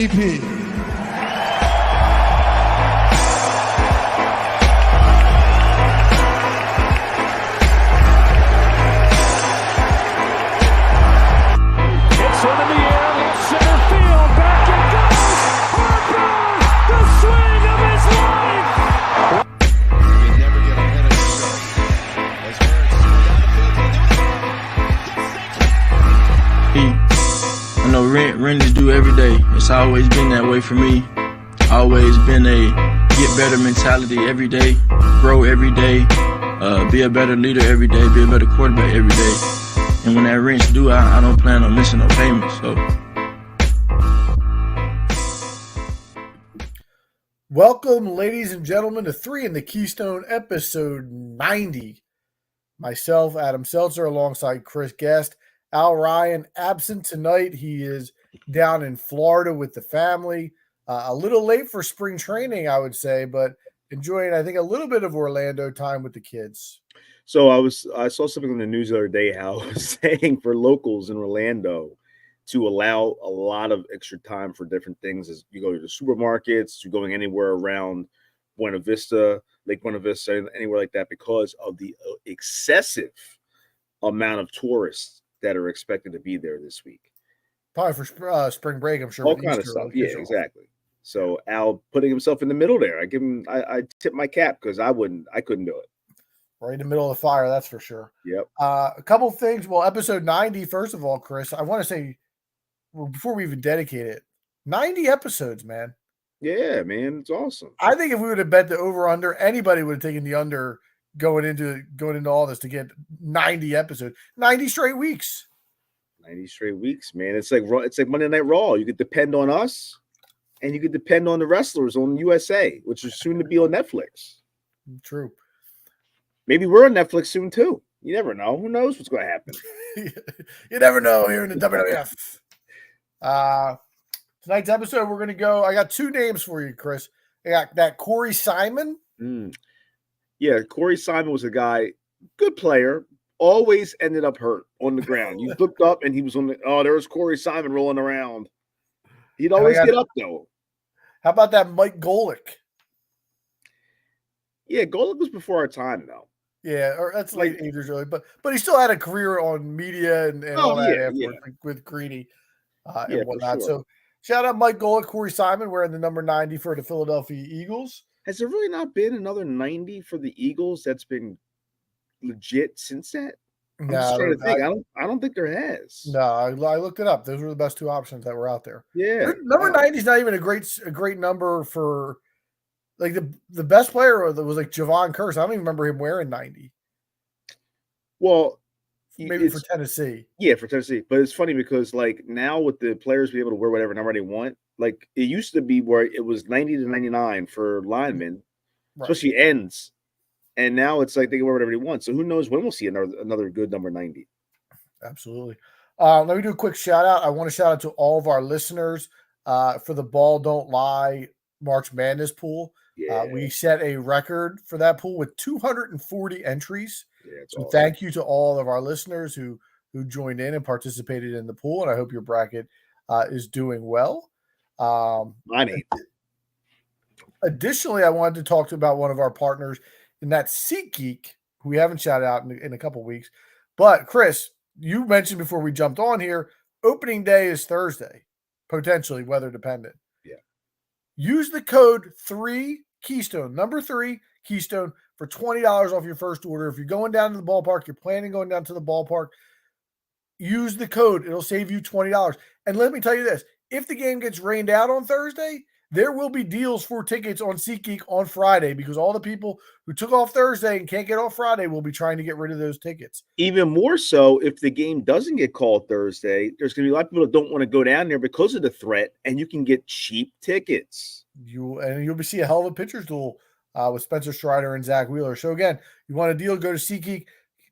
EP. I know Rennies do every day. It's always been that way for me. Always been a get better mentality every day, grow every day, be a better leader every day, be a better quarterback every day. And when that wrench do, I don't plan on missing no payments. So. Welcome, ladies and gentlemen, to 3 in the Keystone, episode 90. Myself, Adam Seltzer, alongside Chris Guest. Al Ryan, absent tonight. He is down in Florida with the family. A little late for spring training, I would say, but enjoying, I think, a little bit of Orlando time with the kids. So I saw something on the news the other day how it was saying for locals in Orlando to allow a lot of extra time for different things as you go to the supermarkets, to going anywhere around Buena Vista, Lake Buena Vista, anywhere like that, because of the excessive amount of tourists that are expected to be there this week. Probably for spring break, I'm sure. All kind of stuff. Yeah, exactly. So Al putting himself in the middle there. I tip my cap because I couldn't do it. Right in the middle of the fire, that's for sure. Yep. A couple of things. Well, episode 90, first of all, Chris, I want to say, before we even dedicate it, 90 episodes, man. Yeah, man, it's awesome. I think if we would have bet the over-under, anybody would have taken the under going into all this to get 90 episodes, 90 straight weeks. 90 straight weeks, man. It's like Monday Night Raw. You could depend on us, and you could depend on the wrestlers on USA, which is soon to be on Netflix. True. Maybe we're on Netflix soon too. You never know. Who knows what's going to happen? You never know here in the WWF. Tonight's episode, we're going to go. I got 2 names for you, Chris. I got that Corey Simon. Yeah, Corey Simon was a guy, good player, always ended up hurt on the ground. You looked up and he was there was Corey Simon rolling around. He'd always get up though. How about that Mike Golick? Yeah, Golick was before our time though. Yeah, or that's late 80s really, but he still had a career on media and all that afterwards with Greeny and whatnot. Sure. So shout out Mike Golick, Corey Simon wearing the number 90 for the Philadelphia Eagles. Has there really not been another 90 for the Eagles that's been legit since that? I'm just trying to think. I don't think there has. No, I looked it up. Those were the best 2 options that were out there. Yeah. Number 90 is not even a great number for like the best player was like Javon Curse. I don't even remember him wearing 90. Well, maybe for Tennessee. Yeah, for Tennessee. But it's funny because like now with the players being able to wear whatever number they want, like it used to be where it was 90 to 99 for linemen, especially ends. And now it's like they can wear whatever they want. So who knows when we'll see another good number 90. Absolutely. Let me do a quick shout out. I want to shout out to all of our listeners for the Ball Don't Lie March Madness pool. Yeah. We set a record for that pool with 240 entries. Yeah, so thank you to all of our listeners who joined in and participated in the pool. And I hope your bracket is doing well. Mine ain't. Additionally, I wanted to talk about one of our partners, and that's SeatGeek, who we haven't shouted out in a couple weeks. But Chris, you mentioned before we jumped on here, opening day is Thursday, potentially weather dependent. Yeah. Use the code 3Keystone, number 3 Keystone, for $20 off your first order. If you're going down to the ballpark, you're planning going down to the ballpark, use the code. It'll save you $20. And let me tell you this, if the game gets rained out on Thursday, there will be deals for tickets on SeatGeek on Friday because all the people who took off Thursday and can't get off Friday will be trying to get rid of those tickets. Even more so if the game doesn't get called Thursday, there's going to be a lot of people that don't want to go down there because of the threat, and you can get cheap tickets. You'll be see a hell of a pitcher's duel with Spencer Strider and Zach Wheeler. So again, you want a deal, go to SeatGeek,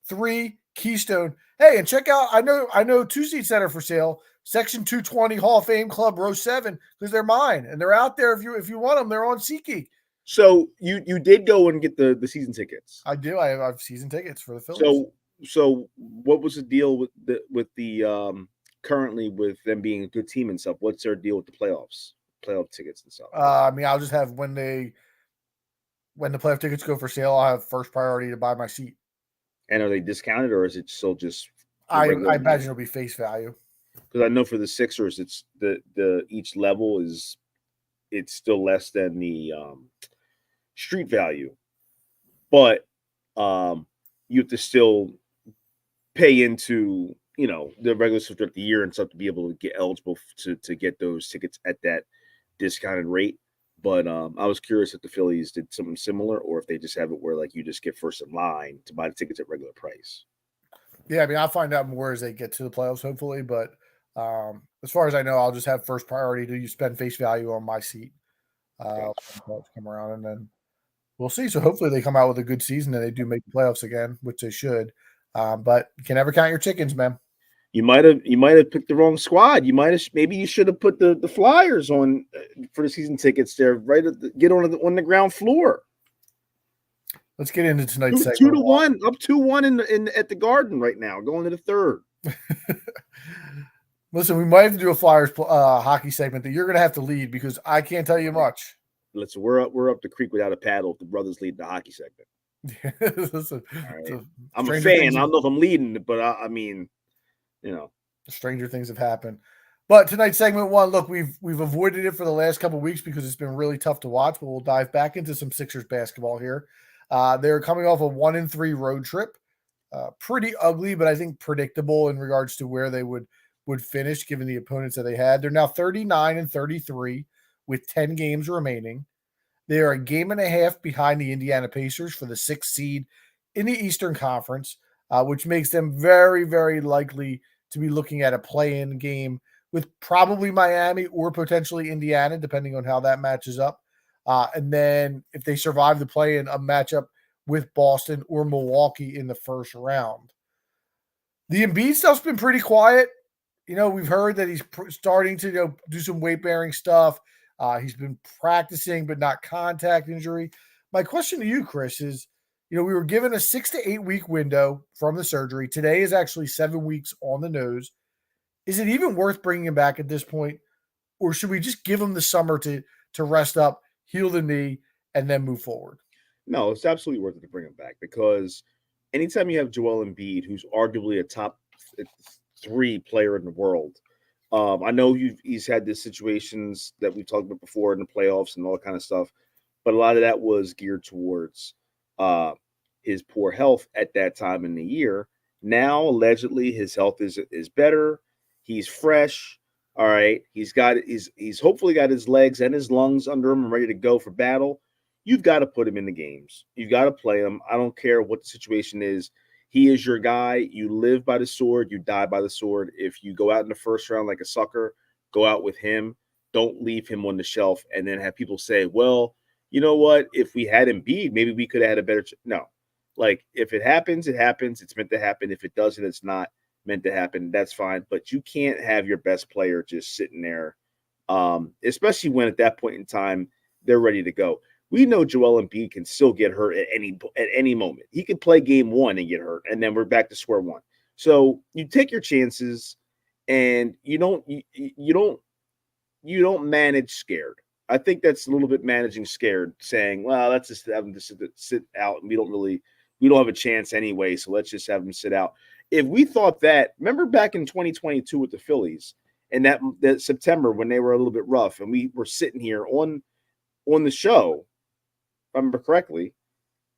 3 Keystone. Hey, and check out, I know 2 seats that are for sale. Section 220 Hall of Fame Club, row 7, because they're mine and they're out there. If you want them, they're on SeatGeek. So you did go and get the season tickets. I do. I have season tickets for the Phillies. So what was the deal with the currently with them being a good team and stuff? What's their deal with the playoffs? playoff tickets and stuff? I mean, I'll just have when the playoff tickets go for sale, I'll have first priority to buy my seat. And are they discounted, or is it still just? I imagine it'll be face value. Because I know for the Sixers, it's the each level it's still less than the street value, but you have to still pay into the regular stuff throughout the year and stuff to be able to get eligible to get those tickets at that discounted rate. But I was curious if the Phillies did something similar, or if they just have it where like you just get first in line to buy the tickets at regular price. Yeah, I mean, I'll find out more as they get to the playoffs, hopefully. But as far as I know, I'll just have first priority to spend face value on my seat when the playoffs come around, and then we'll see. So hopefully they come out with a good season and they do make the playoffs again, which they should. But you can never count your chickens, man. You might have picked the wrong squad. Maybe you should have put the Flyers on for the season tickets there, right get on the ground floor. Let's get into tonight's segment. 2-1, up 2-1 in at the Garden right now, going to the third. Listen, we might have to do a Flyers hockey segment that you're going to have to lead because I can't tell you much. Listen, we're up the creek without a paddle if the brothers lead the hockey segment. Listen, right. I'm a fan. I don't know if I'm leading it, but I mean, stranger things have happened. But tonight's segment one, look, we've avoided it for the last couple of weeks because it's been really tough to watch, but we'll dive back into some Sixers basketball here. They're coming off a 1-3 road trip. Pretty ugly, but I think predictable in regards to where they would finish given the opponents that they had. They're now 39-33 with 10 games remaining. They are a game and a half behind the Indiana Pacers for the 6th seed in the Eastern Conference, which makes them very, very likely to be looking at a play-in game with probably Miami or potentially Indiana, depending on how that matches up. And then if they survive the play-in, a matchup with Boston or Milwaukee in the first round. The Embiid stuff's been pretty quiet. We've heard that he's starting to do some weight-bearing stuff. He's been practicing, but not contact injury. My question to you, Chris, is, we were given a 6 to 8 week window from the surgery. Today is actually 7 weeks on the nose. Is it even worth bringing him back at this point? Or should we just give him the summer to rest up, heal the knee, and then move forward? No, it's absolutely worth it to bring him back because anytime you have Joel Embiid, who's arguably a top 3 player in the world, I know he's had these situations that we've talked about before in the playoffs and all that kind of stuff, but a lot of that was geared towards his poor health at that time in the year. Now, allegedly, his health is better. He's fresh. All right. He's hopefully got his legs and his lungs under him and ready to go for battle. You've got to put him in the games. You've got to play him. I don't care what the situation is. He is your guy. You live by the sword. You die by the sword. If you go out in the first round like a sucker, go out with him. Don't leave him on the shelf and then have people say, well, you know what? If we had Embiid, maybe we could have had a better no. Like, if it happens, it happens. It's meant to happen. If it doesn't, it's not meant to happen. That's fine. But you can't have your best player just sitting there, especially when at that point in time, they're ready to go. We know Joel Embiid can still get hurt at any moment. He could play game 1 and get hurt, and then we're back to square one. So you take your chances, and you don't manage scared. I think that's a little bit managing scared, saying, well, let's just have him to sit out, and we don't have a chance anyway, so let's just have him sit out. If we thought that, remember back in 2022 with the Phillies, and that September when they were a little bit rough, and we were sitting here on the show, if I remember correctly,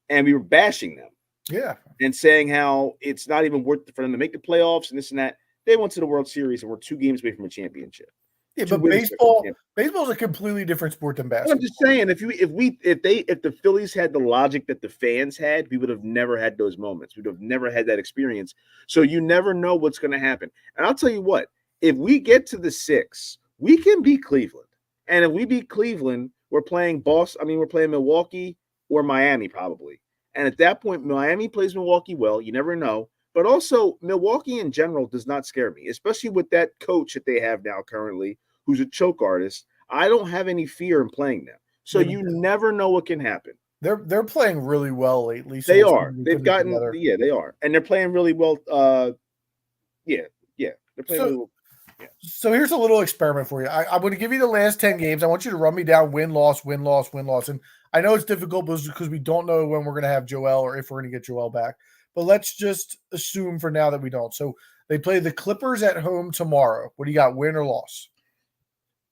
and we were bashing them. Yeah. And saying how it's not even worth it for them to make the playoffs and this and that. They went to the World Series and were 2 games away from a championship. Yeah, but baseball is a completely different sport than basketball. I'm just saying, if the Phillies had the logic that the fans had, we would have never had those moments. We'd have never had that experience. So you never know what's going to happen. And I'll tell you what, if we get to the 6, we can beat Cleveland. And if we beat Cleveland, we're playing we're playing Milwaukee or Miami probably. And at that point, Miami plays Milwaukee well. You never know. But also, Milwaukee in general does not scare me, especially with that coach that they have now currently, who's a choke artist. I don't have any fear in playing them. So you never know what can happen. They're playing really well lately. So they are. They've gotten – they are. And they're playing really well. They're playing really well. So here's a little experiment for you. I'm going to give you the last 10 games. I want you to run me down win, loss, win, loss, win, loss. And I know it's difficult because we don't know when we're going to have Joel or if we're going to get Joel back. But let's just assume for now that we don't. So they play the Clippers at home tomorrow. What do you got, win or loss?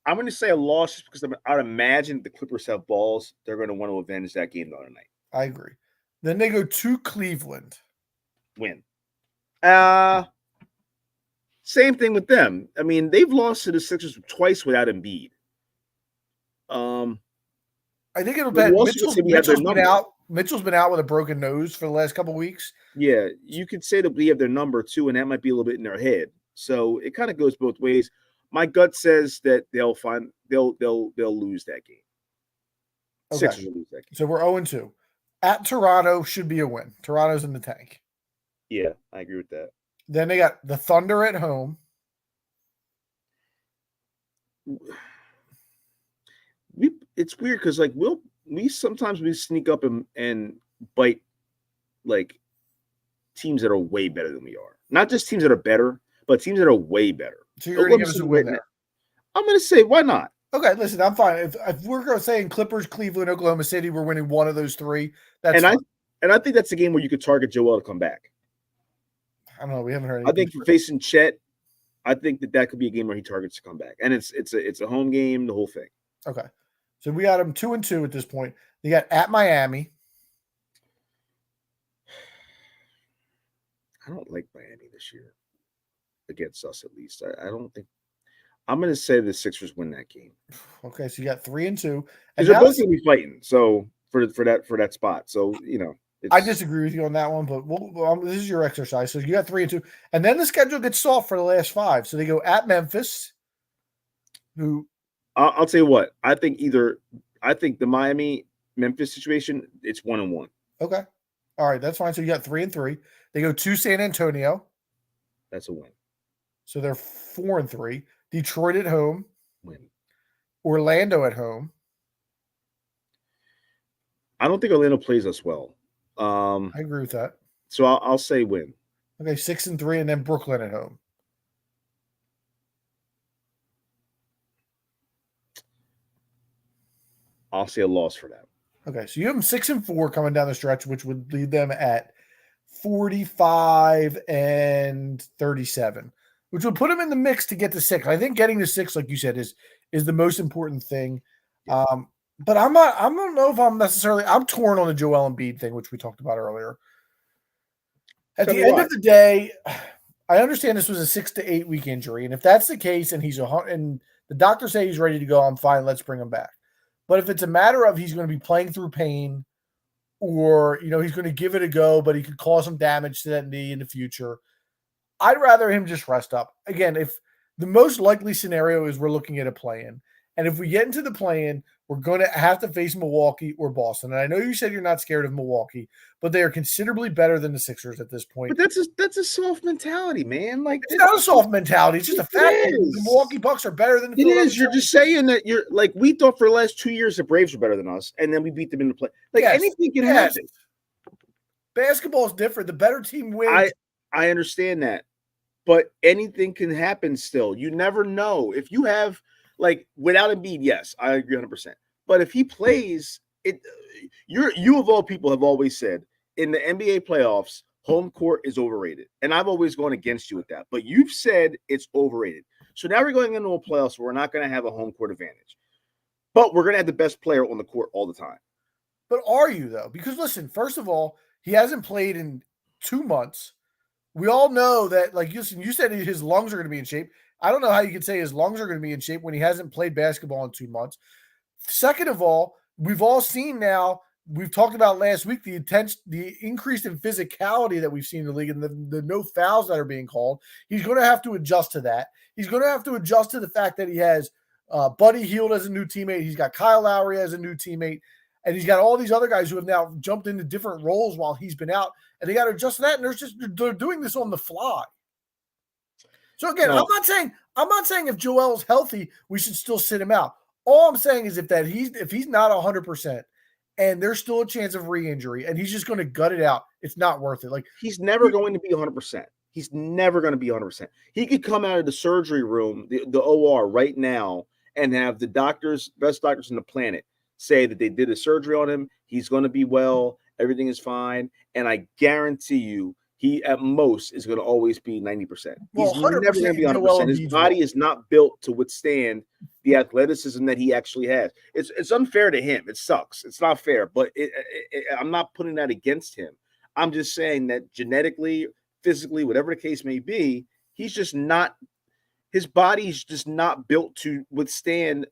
I'm going to say a loss just because I'd imagine the Clippers have balls. They're going to want to avenge that game the other night. I agree. Then they go to Cleveland. Win. Same thing with them. I mean, they've lost to the Sixers twice without Embiid. I think it'll be Mitchell's been out. Mitchell's been out with a broken nose for the last couple of weeks. Yeah, you could say that we have their number too, and that might be a little bit in their head. So it kind of goes both ways. My gut says that they'll lose that game. Okay. Sixers will lose that game. So we're 0-2. At Toronto should be a win. Toronto's in the tank. Yeah, I agree with that. Then they got the Thunder at home. It's weird because like we sometimes sneak up and bite like teams that are way better than we are. Not just teams that are better, but teams that are way better. So you're going to give us a win there. I'm going to say why not? Okay, listen, I'm fine. If we're going to say in Clippers, Cleveland, Oklahoma City, we're winning one of those three. That's fine. I think that's a game where you could target Joel to come back. I don't know. We haven't heard. I think facing Chet, I think that could be a game where he targets to come back, and it's a home game, the whole thing. Okay, so we got them 2-2 at this point. They got at Miami. I don't like Miami this year against us, at least. I don't think. I'm going to say the Sixers win that game. Okay, so you got 3-2, and they're both going to be fighting. So for that spot, so you know. I disagree with you on that one, but this is your exercise. So you got 3-2, and then the schedule gets soft for the last 5. So they go at Memphis. I'll tell you what. I think the Miami-Memphis situation, it's 1-1. Okay, all right, that's fine. So you got 3-3. They go to San Antonio. That's a win. So they're 4-3. Detroit at home. Win. Orlando at home. I don't think Orlando plays us well. I agree with that. So I'll say win. Okay, 6-3, and then Brooklyn at home. I'll say a loss for them. Okay, so you have them 6-4 coming down the stretch, which would lead them at 45-37, which would put them in the mix to get to 6. I think getting to 6, like you said, is the most important thing. Yeah. But I don't know if I'm torn on the Joel Embiid thing, which we talked about earlier. At the end of the day, I understand this was a 6 to 8 week injury. And if that's the case and and the doctors say he's ready to go, I'm fine. Let's bring him back. But if it's a matter of he's going to be playing through pain or, he's going to give it a go, but he could cause some damage to that knee in the future, I'd rather him just rest up. Again, if the most likely scenario is we're looking at a play-in. And if we get into the play-in, we're going to have to face Milwaukee or Boston. And I know you said you're not scared of Milwaukee, but they are considerably better than the Sixers at this point. But that's a soft mentality, man. Like it's not a soft mentality. It's just a fact that the Milwaukee Bucks are better than the Philadelphia. It is. You're just saying that you're like we thought for the last 2 years the Braves were better than us, and then we beat them in the play. Like anything can happen. Basketball is different. The better team wins. I understand that, but anything can happen. Still, you never know if you have. Like without Embiid, yes, I agree 100%. But if he plays, you of all people have always said in the NBA playoffs, home court is overrated, and I've always gone against you with that. But you've said it's overrated. So now we're going into a playoffs where we're not going to have a home court advantage, but we're going to have the best player on the court all the time. But are you though? Because listen, first of all, he hasn't played in 2 months. We all know that. Like you said, his lungs are going to be in shape. I don't know how you can say his lungs are going to be in shape when he hasn't played basketball in 2 months. Second of all, we've all seen now, we've talked about last week, the increase in physicality that we've seen in the league and the no fouls that are being called. He's going to have to adjust to that. He's going to have to adjust to the fact that he has Buddy Hield as a new teammate. He's got Kyle Lowry as a new teammate. And he's got all these other guys who have now jumped into different roles while he's been out. And they got to adjust to that. And they're doing this on the fly. So again, no. I'm not saying if Joel's healthy, we should still sit him out. All I'm saying is if he's not 100% and there's still a chance of re-injury and he's just going to gut it out, it's not worth it. Like he's never going to be 100%. He's never going to be 100%. He could come out of the surgery room, the OR right now, and have the best doctors on the planet, say that they did a surgery on him. He's going to be well. Everything is fine. And I guarantee you, he at most is going to always be 90%. Well, He's never going to be 100%. His body is not built to withstand the athleticism that he actually has. It's unfair to him. It sucks. It's not fair, but I'm not putting that against him. I'm just saying that genetically, physically, whatever the case may be, he's just not. His body's just not built to withstand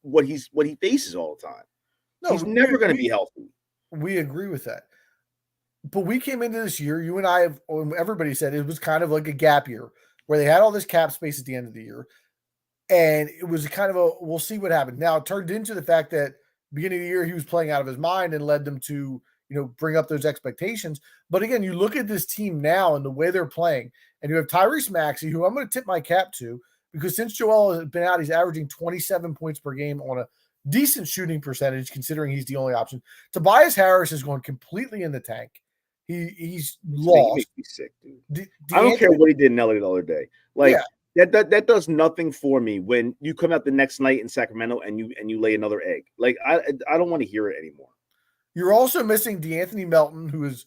what he faces all the time. No, he's never going to be healthy. We agree with that. But we came into this year, you and I have, everybody said it was kind of like a gap year where they had all this cap space at the end of the year. And it was kind of we'll see what happens. Now it turned into the fact that beginning of the year, he was playing out of his mind and led them to, bring up those expectations. But again, you look at this team now and the way they're playing, and you have Tyrese Maxey, who I'm going to tip my cap to, because since Joel has been out, he's averaging 27 points per game on a decent shooting percentage, considering he's the only option. Tobias Harris is going completely in the tank. He's lost. He makes me sick, dude. I don't care what he did in LA the other day. Like that does nothing for me when you come out the next night in Sacramento and you lay another egg. Like I don't want to hear it anymore. You're also missing DeAnthony Melton, who has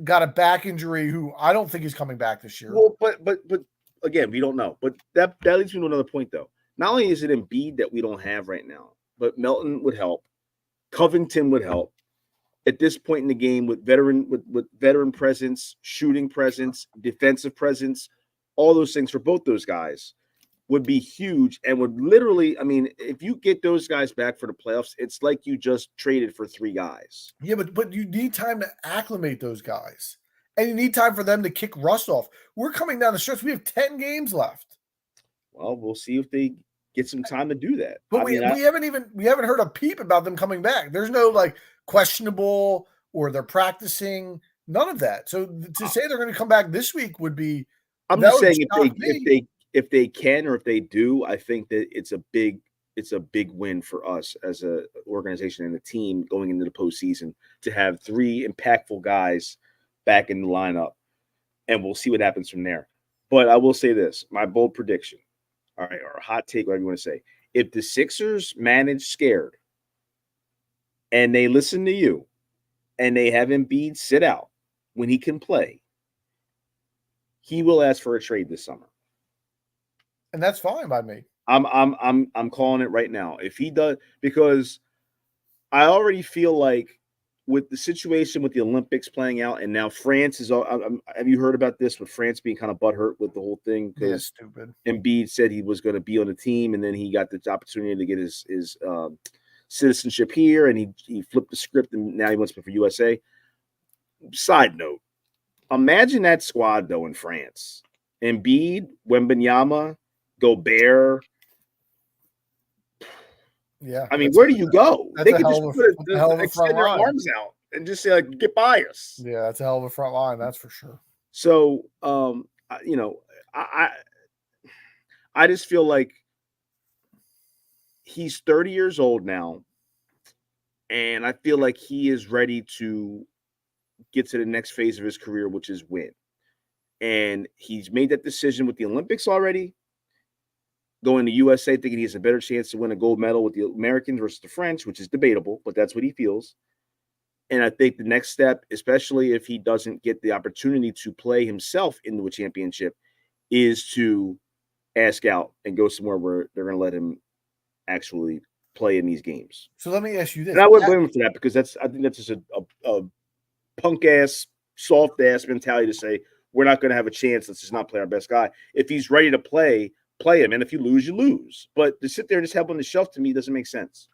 got a back injury, who I don't think is coming back this year. Well, but again, we don't know. But that leads me to another point, though. Not only is it Embiid that we don't have right now, but Melton would help. Covington would help. At this point in the game, with veteran presence, shooting presence, defensive presence, all those things for both those guys would be huge and would literally, I mean, if you get those guys back for the playoffs, it's like you just traded for 3 guys. Yeah, but you need time to acclimate those guys. And you need time for them to kick rust off. We're coming down the stretch. We have 10 games left. Well, we'll see if they get some time to do that. But we haven't heard a peep about them coming back. There's no questionable or they're practicing, none of that. So to say they're going to come back this week would be. I'm just saying if they can or if they do, I think that it's a big win for us as an organization and a team going into the postseason to have 3 impactful guys back in the lineup, and we'll see what happens from there. But I will say this, my bold prediction, all right, or hot take, whatever you want to say. If the Sixers manage scared and they listen to you and they have Embiid sit out when he can play, he will ask for a trade this summer. And that's fine by me. I'm calling it right now. If he does, because I already feel like with the situation with the Olympics playing out, and now France is all. Have you heard about this? With France being kind of butthurt with the whole thing because stupid. Embiid said he was going to be on the team, and then he got the opportunity to get his citizenship here, and he flipped the script, and now he wants to play for USA. Side note: imagine that squad though in France: Embiid, Wembanyama, Gobert. Yeah, I mean, where do you go? They could just extend their arms out and just say, get by us. Yeah, that's a hell of a front line, that's for sure. So, I just feel like he's 30 years old now, and I feel like he is ready to get to the next phase of his career, which is win. And he's made that decision with the Olympics already. Going to USA thinking he has a better chance to win a gold medal with the Americans versus the French, which is debatable, but that's what he feels. And I think the next step, especially if he doesn't get the opportunity to play himself into a championship, is to ask out and go somewhere where they're going to let him actually play in these games. So let me ask you this. And I wouldn't blame him for that, I think that's just a punk-ass, soft-ass mentality to say, we're not going to have a chance. Let's just not play our best guy. If he's ready to play him, and if you lose, you lose. But to sit there and just have him on the shelf to me doesn't make sense.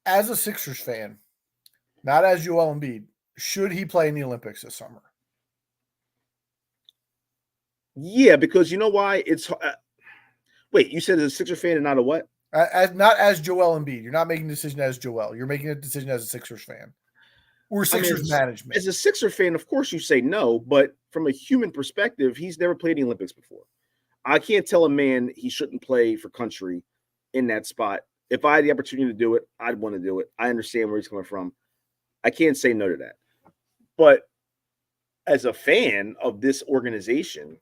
As a Sixers fan, not as Joel Embiid, should he play in the Olympics this summer? Yeah, because you know why? It's wait, you said as a Sixers fan and not a what? Not as Joel Embiid. You're not making a decision as Joel. You're making a decision as a Sixers fan. Or Sixers management. As a Sixers fan, of course you say no, but from a human perspective, he's never played the Olympics before. I can't tell a man he shouldn't play for country in that spot. If I had the opportunity to do it, I'd want to do it. I understand where he's coming from. I can't say no to that. But as a fan of this organization,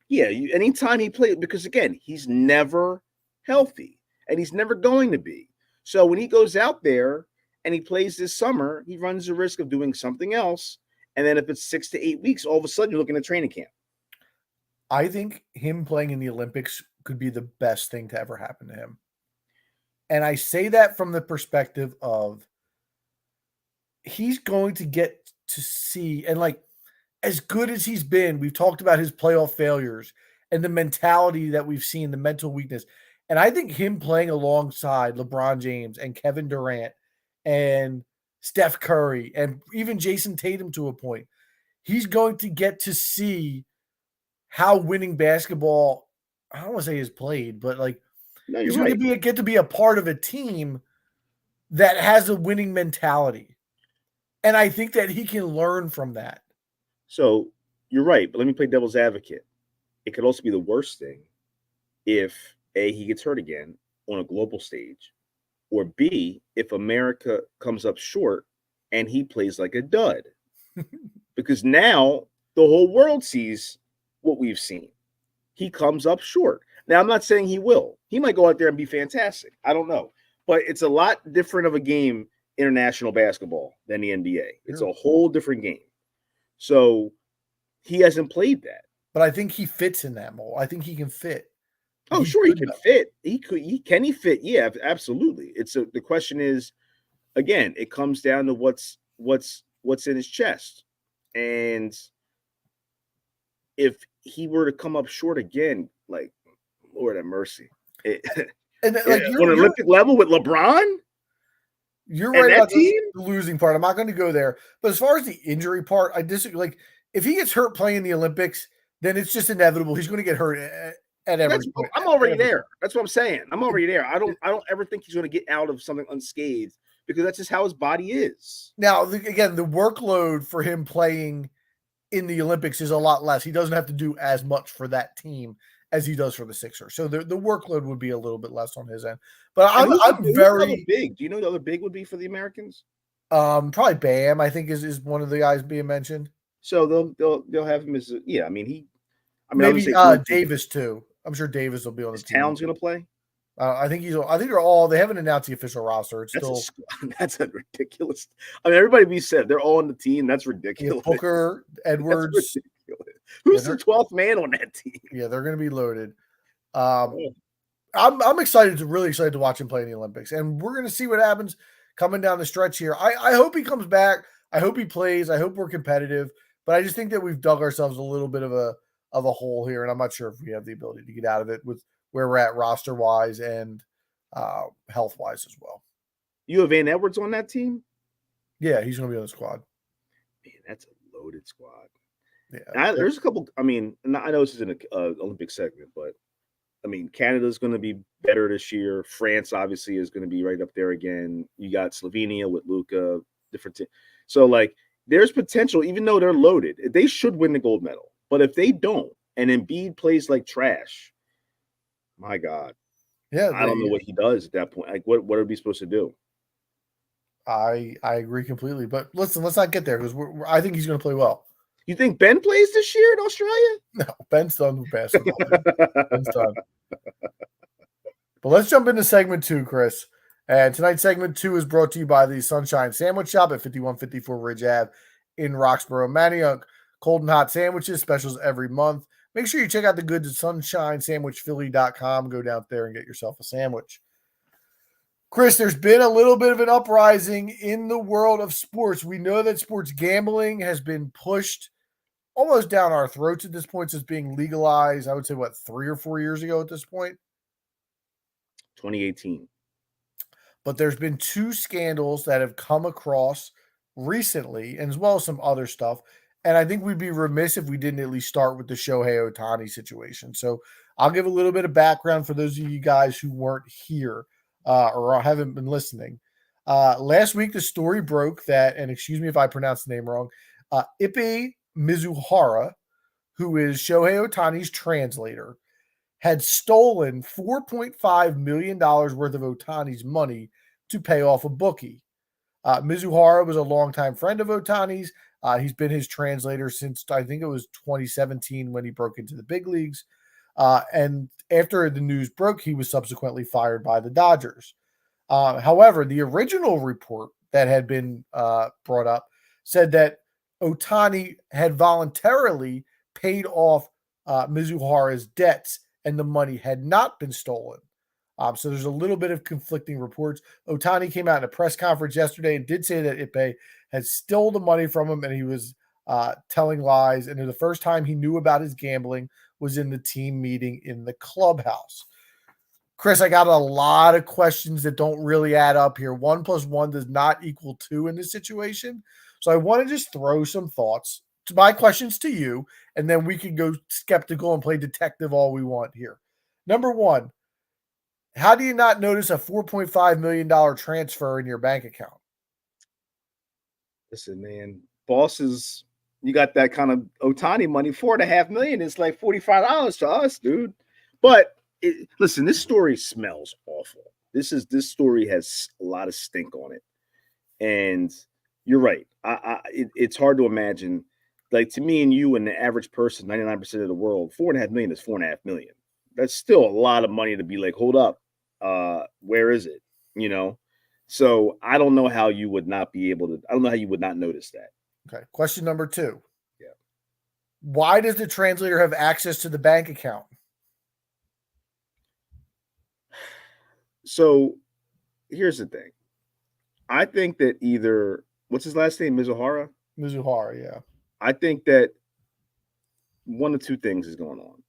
yeah, anytime he plays, because again, he's never healthy and he's never going to be. So when he goes out there and he plays this summer, he runs the risk of doing something else. And then if it's 6 to 8 weeks, all of a sudden you're looking at training camp. I think him playing in the Olympics could be the best thing to ever happen to him. And I say that from the perspective of he's going to get to see, and like, as good as he's been, we've talked about his playoff failures and the mentality that we've seen, the mental weakness. And I think him playing alongside LeBron James and Kevin Durant and Steph Curry and even Jason Tatum to a point, he's going to get to see how winning basketball, I don't want to say is played, but like No, he's you're going right. to get to be a part of a team that has a winning mentality. And I think that he can learn from that. So you're right, but let me play devil's advocate. It could also be the worst thing if A, he gets hurt again on a global stage, or B, if America comes up short and he plays like a dud. Because now the whole world sees what we've seen. He comes up short. Now, I'm not saying he will. He might go out there and be fantastic. I don't know. But it's a lot different of a game, international basketball, than the NBA. It's a whole different game. So he hasn't played that. But I think he fits in that mold. I think he can fit. Oh, sure, he can fit. Can he fit? Yeah, absolutely. The question is, again, it comes down to what's in his chest. And if he were to come up short again, like, Lord have mercy. And like on an Olympic level with LeBron? You're right about the losing part. I'm not going to go there. But as far as the injury part, I disagree. Like, if he gets hurt playing the Olympics, then it's just inevitable. He's going to get hurt at every point. I'm already there. That's what I'm saying. I'm already there. I don't ever think he's going to get out of something unscathed, because that's just how his body is. Now, again, the workload for him playing in the Olympics is a lot less. He doesn't have to do as much for that team as he does for the Sixers. So the workload would be a little bit less on his end. But I'm very big. Do you know the other big would be for the Americans? Probably Bam, I think is one of the guys being mentioned. So they'll have him as maybe Davis too. I'm sure Davis will be on the team. Towns going to play? I think they're all. They haven't announced the official roster. It's that's a ridiculous. I mean, everybody be said they're all on the team. That's ridiculous. Yeah, Booker, Edwards. Who's the 12th man on that team? Yeah, they're going to be loaded. I'm really excited to watch him play in the Olympics, and we're going to see what happens coming down the stretch here. I hope he comes back. I hope he plays. I hope we're competitive. But I just think that we've dug ourselves a little bit of a hole here, and I'm not sure if we have the ability to get out of it with where we're at roster wise and health wise as well. You have Van Edwards on that team? Yeah, he's going to be on the squad. Man, that's a loaded squad. Yeah, there's a couple. I mean, I know this is an Olympic segment, but I mean, Canada's going to be better this year. France obviously is going to be right up there again. You got Slovenia with Luka, different. So like, there's potential, even though they're loaded. They should win the gold medal, but if they don't, and Embiid plays like trash, my God, yeah, I don't know what he does at that point. Like, what are we supposed to do? I agree completely. But listen, let's not get there because I think he's going to play well. You think Ben plays this year in Australia? No, Ben's done with basketball. Ben's done. But let's jump into segment 2, Chris. And tonight's segment 2 is brought to you by the Sunshine Sandwich Shop at 5154 Ridge Ave in Roxborough, Manayunk. Cold and hot sandwiches, specials every month. Make sure you check out the goods at sunshinesandwichphilly.com. Go down there and get yourself a sandwich. Chris, there's been a little bit of an uprising in the world of sports. We know that sports gambling has been pushed almost down our throats at this point since being legalized, I would say, 3 or 4 years ago at this point? 2018. But there's been 2 scandals that have come across recently, and as well as some other stuff. And I think we'd be remiss if we didn't at least start with the Shohei Ohtani situation. So I'll give a little bit of background for those of you guys who weren't here or haven't been listening. Last week, the story broke that, and excuse me if I pronounced the name wrong, Ippei Mizuhara, who is Shohei Ohtani's translator, had stolen $4.5 million worth of Ohtani's money to pay off a bookie. Mizuhara was a longtime friend of Ohtani's. He's been his translator since I think it was 2017 when he broke into the big leagues. And after the news broke, he was subsequently fired by the Dodgers. However, the original report that had been brought up said that Ohtani had voluntarily paid off Mizuhara's debts and the money had not been stolen. So there's a little bit of conflicting reports. Ohtani came out in a press conference yesterday and did say that Ippei had stole the money from him and he was telling lies. And the first time he knew about his gambling was in the team meeting in the clubhouse. Chris, I got a lot of questions that don't really add up here. 1 + 1 does not equal 2 in this situation. So I want to just throw some thoughts to my questions to you, and then we can go skeptical and play detective all we want here. Number one, how do you not notice a $4.5 million transfer in your bank account? Listen, man, bosses, you got that kind of Ohtani money, $4.5 million. It's like $45 to us, dude. But listen, this story smells awful. This story has a lot of stink on it, and you're right. It's hard to imagine. Like, to me and you and the average person, 99% of the world, $4.5 million is $4.5 million. That's still a lot of money to be like, hold up, where is it? You know. So I don't know how you would not be able to. I don't know how you would not notice that. Okay. Question number 2. Yeah. Why does the translator have access to the bank account? So here's the thing. I think that either, what's his last name? Mizuhara? Mizuhara, yeah. I think that one of two things is going on.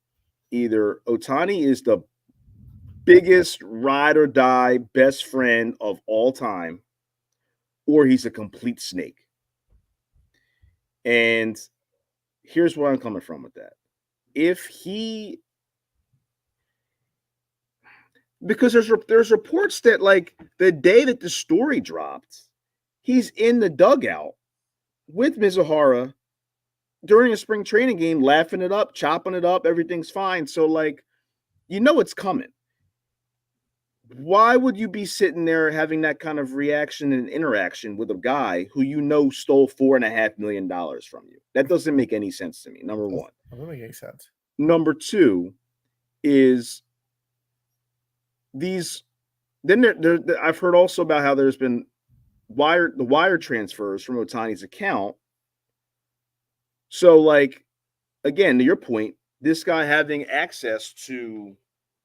Either Ohtani is the biggest ride or die best friend of all time, or he's a complete snake. And here's where I'm coming from with that. Because there's reports that, like, the day that the story dropped, he's in the dugout with Mizuhara during a spring training game, laughing it up, chopping it up, everything's fine. So, like, it's coming. Why would you be sitting there having that kind of reaction and interaction with a guy who stole $4.5 million from you? That doesn't make any sense to me, number one. That doesn't make any sense. Number two is I've heard also about how there's been wire transfers from Ohtani's account. So, like, again, to your point, this guy having access to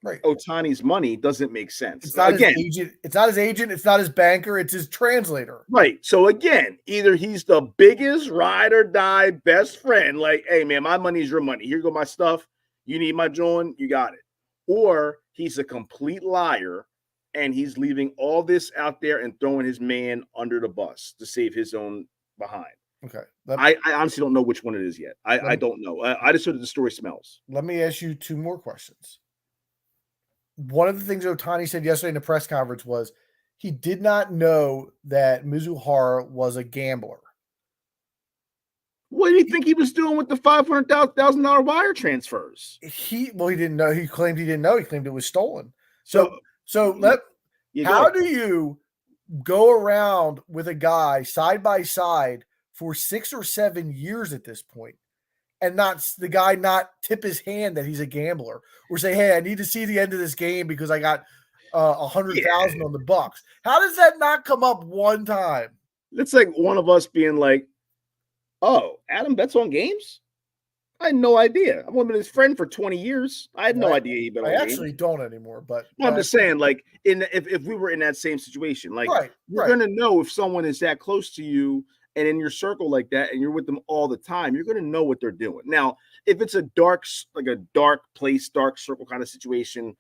Ohtani's money doesn't make sense. It's not his agent. It's not his agent. It's not his banker. It's his translator. Right. So again, either he's the biggest ride or die best friend. Like, hey man, my money is your money. Here go my stuff. You need my joint, you got it. Or he's a complete liar and he's leaving all this out there and throwing his man under the bus to save his own behind. Okay. I honestly don't know which one it is yet. I don't know. I just heard the story smells. Let me ask you 2 more questions. One of the things Ohtani said yesterday in the press conference was he did not know that Mizuhara was a gambler. What do you think he was doing with the $500,000 wire transfers? He didn't know. He claimed he didn't know. He claimed it was stolen. How do you go around with a guy side by side for 6 or 7 years at this point and not tip his hand that he's a gambler or say, hey, I need to see the end of this game because I got 100,000 on the Bucks? How does that not come up one time? It's like one of us being like, oh, Adam bets on games? I had no idea. I've only been his friend for 20 years. I had no idea he bet on games. I actually don't anymore, but I'm just saying, like, if we were in that same situation, like, you're gonna know if someone is that close to you and in your circle like that, and you're with them all the time, you're gonna know what they're doing. Now, if it's a dark place, dark circle kind of situation,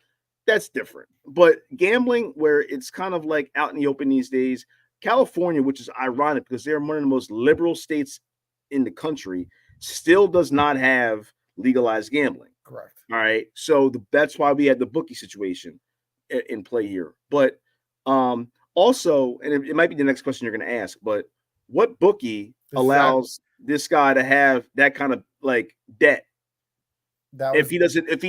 that's different. But gambling, where it's kind of like out in the open these days, California, which is ironic because they're one of the most liberal states in the country, still does not have legalized gambling. Correct. All right. So that's why we had the bookie situation in play here. But also, and it might be the next question you're going to ask, but what bookie allows this guy to have that kind of like debt? If he doesn't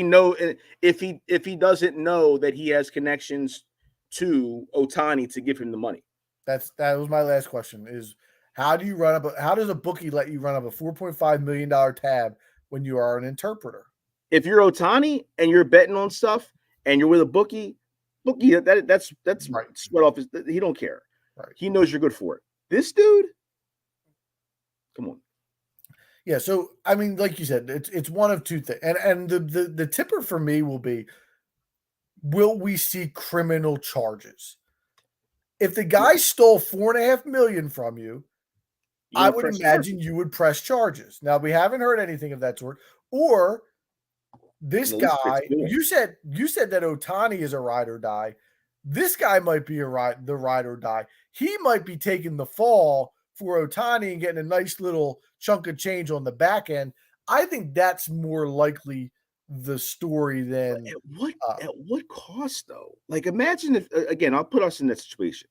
know that he has connections to Ohtani to give him the money. That was my last question is How does a bookie let you run up a $4.5 million tab when you are an interpreter? If you're Ohtani and you're betting on stuff and you're with a bookie that's Right. sweat off his. He don't care. Right. He knows you're good for it. This dude, come on. Yeah, so I mean, like you said, it's one of two things, and the tipper for me will be: will we see criminal charges? If the guy stole $4.5 million from you, I would imagine you would press charges. Now we haven't heard anything of that sort. Or this guy, you said that Ohtani is a ride or die. This guy might be the ride or die. He might be taking the fall for Ohtani and getting a nice little chunk of change on the back end. I think that's more likely the story than at what cost though? Like, imagine if again, I'll put us in that situation.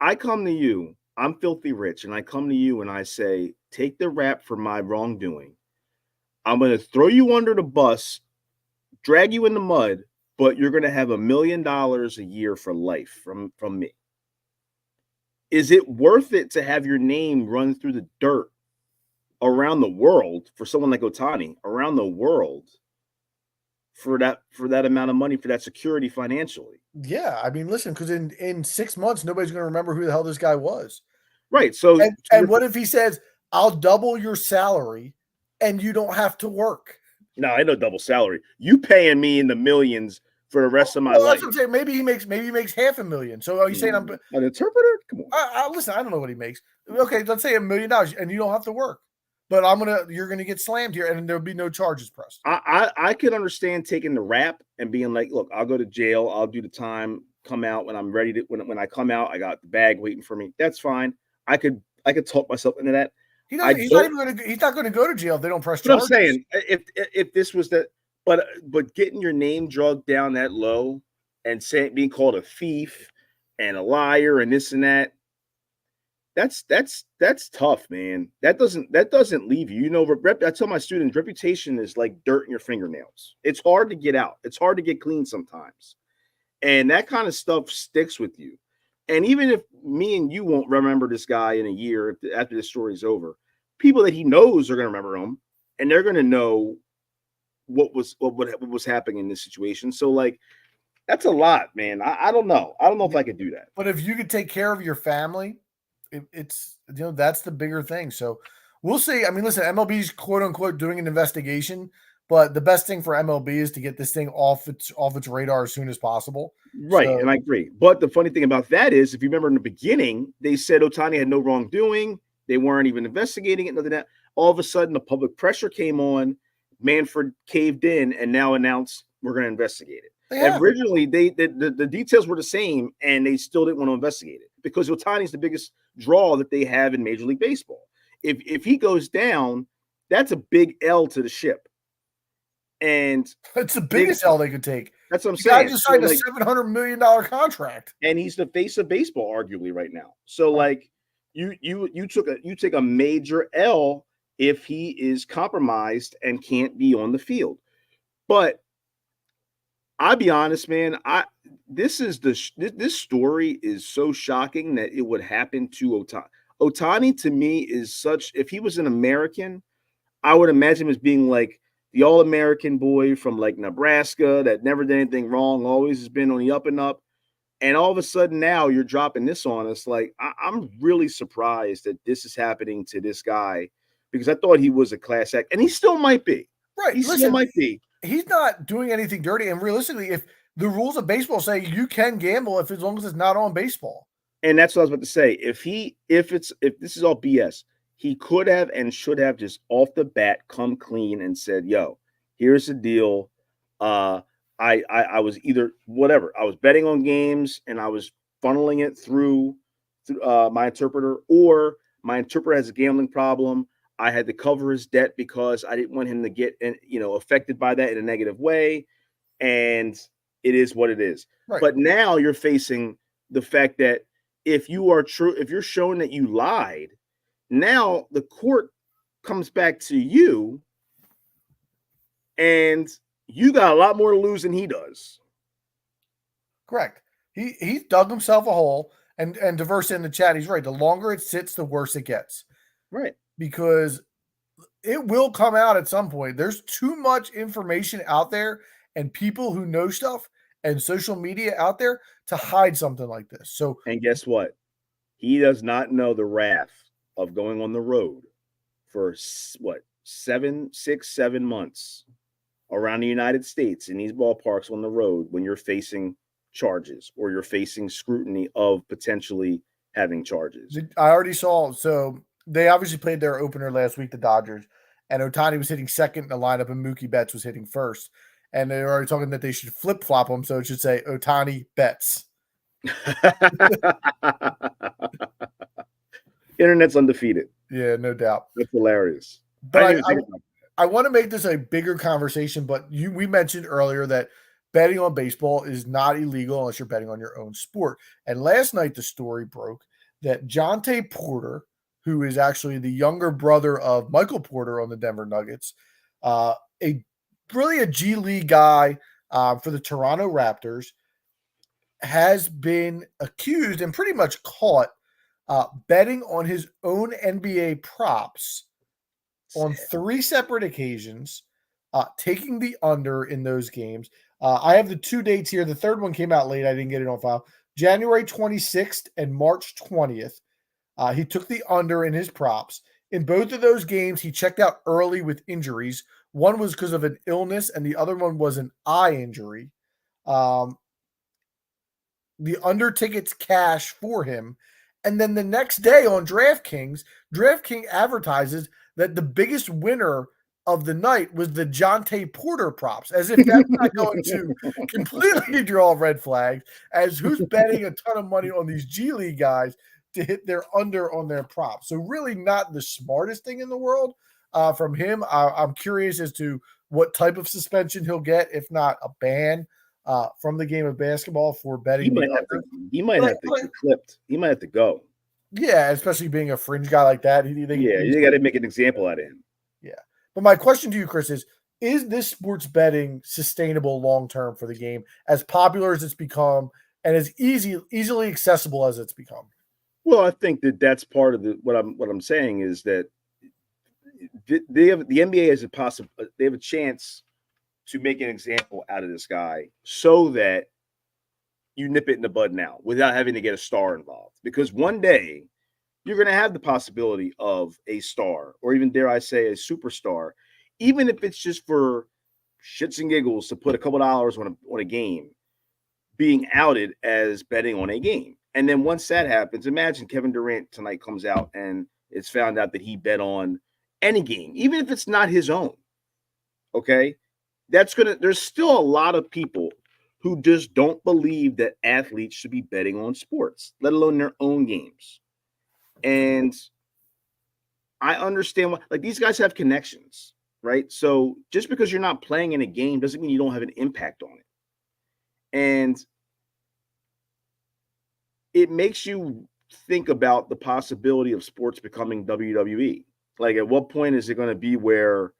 I come to you, I'm filthy rich, and I come to you and I say, take the rap for my wrongdoing. I'm going to throw you under the bus, drag you in the mud, but you're going to have $1 million a year for life from me. Is it worth it to have your name run through the dirt around the world for someone like Ohtani, around the world, for that amount of money, for that security financially? Yeah, I mean, listen, because in 6 months, nobody's going to remember who the hell this guy was. Right. So, and what if he says, "I'll double your salary, and you don't have to work"? No, I know double salary. You paying me in the millions for the rest of my life. That's what I'm saying. Maybe he makes $500,000. So are you saying I'm an interpreter? Come on. Listen, I don't know what he makes. Okay, let's say $1 million, and you don't have to work. But you're gonna get slammed here, and there'll be no charges pressed. I could understand taking the rap and being like, look, I'll go to jail, I'll do the time, come out when I'm ready to. When I come out, I got the bag waiting for me. That's fine. I could talk myself into that. He's not going to go to jail if they don't press charges. What I'm saying, if this was that, but getting your name drugged down that low and being called a thief and a liar and this and that, that's tough, man. That doesn't leave you. You know, I tell my students, reputation is like dirt in your fingernails. It's hard to get out. It's hard to get clean sometimes, and that kind of stuff sticks with you. And even if me and you won't remember this guy in a year after this story's over, people that he knows are going to remember him, and they're going to know what was happening in this situation. So, like, that's a lot, man. I don't know. I don't know if I could do that. But if you could take care of your family, it's that's the bigger thing. So we'll see. I mean, listen, MLB's quote unquote doing an investigation, but the best thing for MLB is to get this thing off its radar as soon as possible. Right, and I agree. But the funny thing about that is, if you remember in the beginning, they said Ohtani had no wrongdoing. They weren't even investigating it. Nothing that. All of a sudden, the public pressure came on. Manfred caved in and now announced we're going to investigate it. Yeah. Originally, the details were the same, and they still didn't want to investigate it because Ohtani's the biggest draw that they have in Major League Baseball. If he goes down, that's a big L to the ship. And it's the biggest L they could take. That's what I'm saying. Guy just signed a $700 million contract, and he's the face of baseball, arguably, right now. So, like, you take a major L if he is compromised and can't be on the field. But I'll be honest, man. This story is so shocking that it would happen to Ohtani. Ohtani, to me, is such. If he was an American, I would imagine him as being like the all-American boy from like Nebraska that never did anything wrong, always has been on the up and up. And all of a sudden now you're dropping this on us. Like, I'm really surprised that this is happening to this guy because I thought he was a class act, and he still might be. Right. He still might be. He's not doing anything dirty. And realistically, if the rules of baseball say you can gamble as long as it's not on baseball. And that's what I was about to say. If this is all BS, he could have and should have just off the bat come clean and said, yo, here's the deal. I was either whatever. I was betting on games and I was funneling it through my interpreter, or my interpreter has a gambling problem. I had to cover his debt because I didn't want him to get affected by that in a negative way. And it is what it is. Right. But now you're facing the fact that if you're showing that you lied, now the court comes back to you and you got a lot more to lose than he does. Correct. He dug himself a hole, And Diverse in the chat, he's right. The longer it sits, the worse it gets. Right. Because it will come out at some point. There's too much information out there and people who know stuff and social media out there to hide something like this. So, and guess what? He does not know the wrath of going on the road for what, 7 months around the United States in these ballparks on the road when you're facing charges or you're facing scrutiny of potentially having charges. I already saw. So they obviously played their opener last week, the Dodgers, and Ohtani was hitting second in the lineup, and Mookie Betts was hitting first. And they're already talking that they should flip flop them, so it should say Ohtani Betts. Internet's undefeated. Yeah, no doubt. That's hilarious. But I want to make this a bigger conversation. But we mentioned earlier that betting on baseball is not illegal unless you're betting on your own sport. And last night the story broke that Jontay Porter, who is actually the younger brother of Michael Porter on the Denver Nuggets, a G League guy for the Toronto Raptors, has been accused and pretty much caught betting on his own NBA props on 3 separate occasions, taking the under in those games. I have the 2 dates here. The third one came out late. I didn't get it on file. January 26th and March 20th. He took the under in his props. In both of those games, he checked out early with injuries. One was because of an illness, and the other one was an eye injury. The under tickets cash for him. And then the next day on DraftKings advertises that the biggest winner of the night was the Jontay Porter props, as if that's not going to completely draw red flags, as who's betting a ton of money on these G League guys to hit their under on their props. So really not the smartest thing in the world from him. I'm curious as to what type of suspension he'll get, if not a ban from the game of basketball for betting. He might have to get clipped. He might have to go. Yeah, especially being a fringe guy like that. You got to make an example out of him. Yeah. But my question to you, Chris, is this sports betting sustainable long-term for the game, as popular as it's become and as easily accessible as it's become? Well, I think that's part of what I'm saying is that the NBA has they have a chance to make an example out of this guy so that you nip it in the bud now without having to get a star involved. Because one day you're going to have the possibility of a star, or even, dare I say, a superstar, even if it's just for shits and giggles to put a couple dollars on a game, being outed as betting on a game. And then once that happens, imagine Kevin Durant tonight comes out and it's found out that he bet on any game, even if it's not his own. Okay? There's still a lot of people who just don't believe that athletes should be betting on sports, let alone their own games. And I understand these guys have connections, right? So just because you're not playing in a game doesn't mean you don't have an impact on it. And it makes you think about the possibility of sports becoming WWE. Like, at what point is it going to be where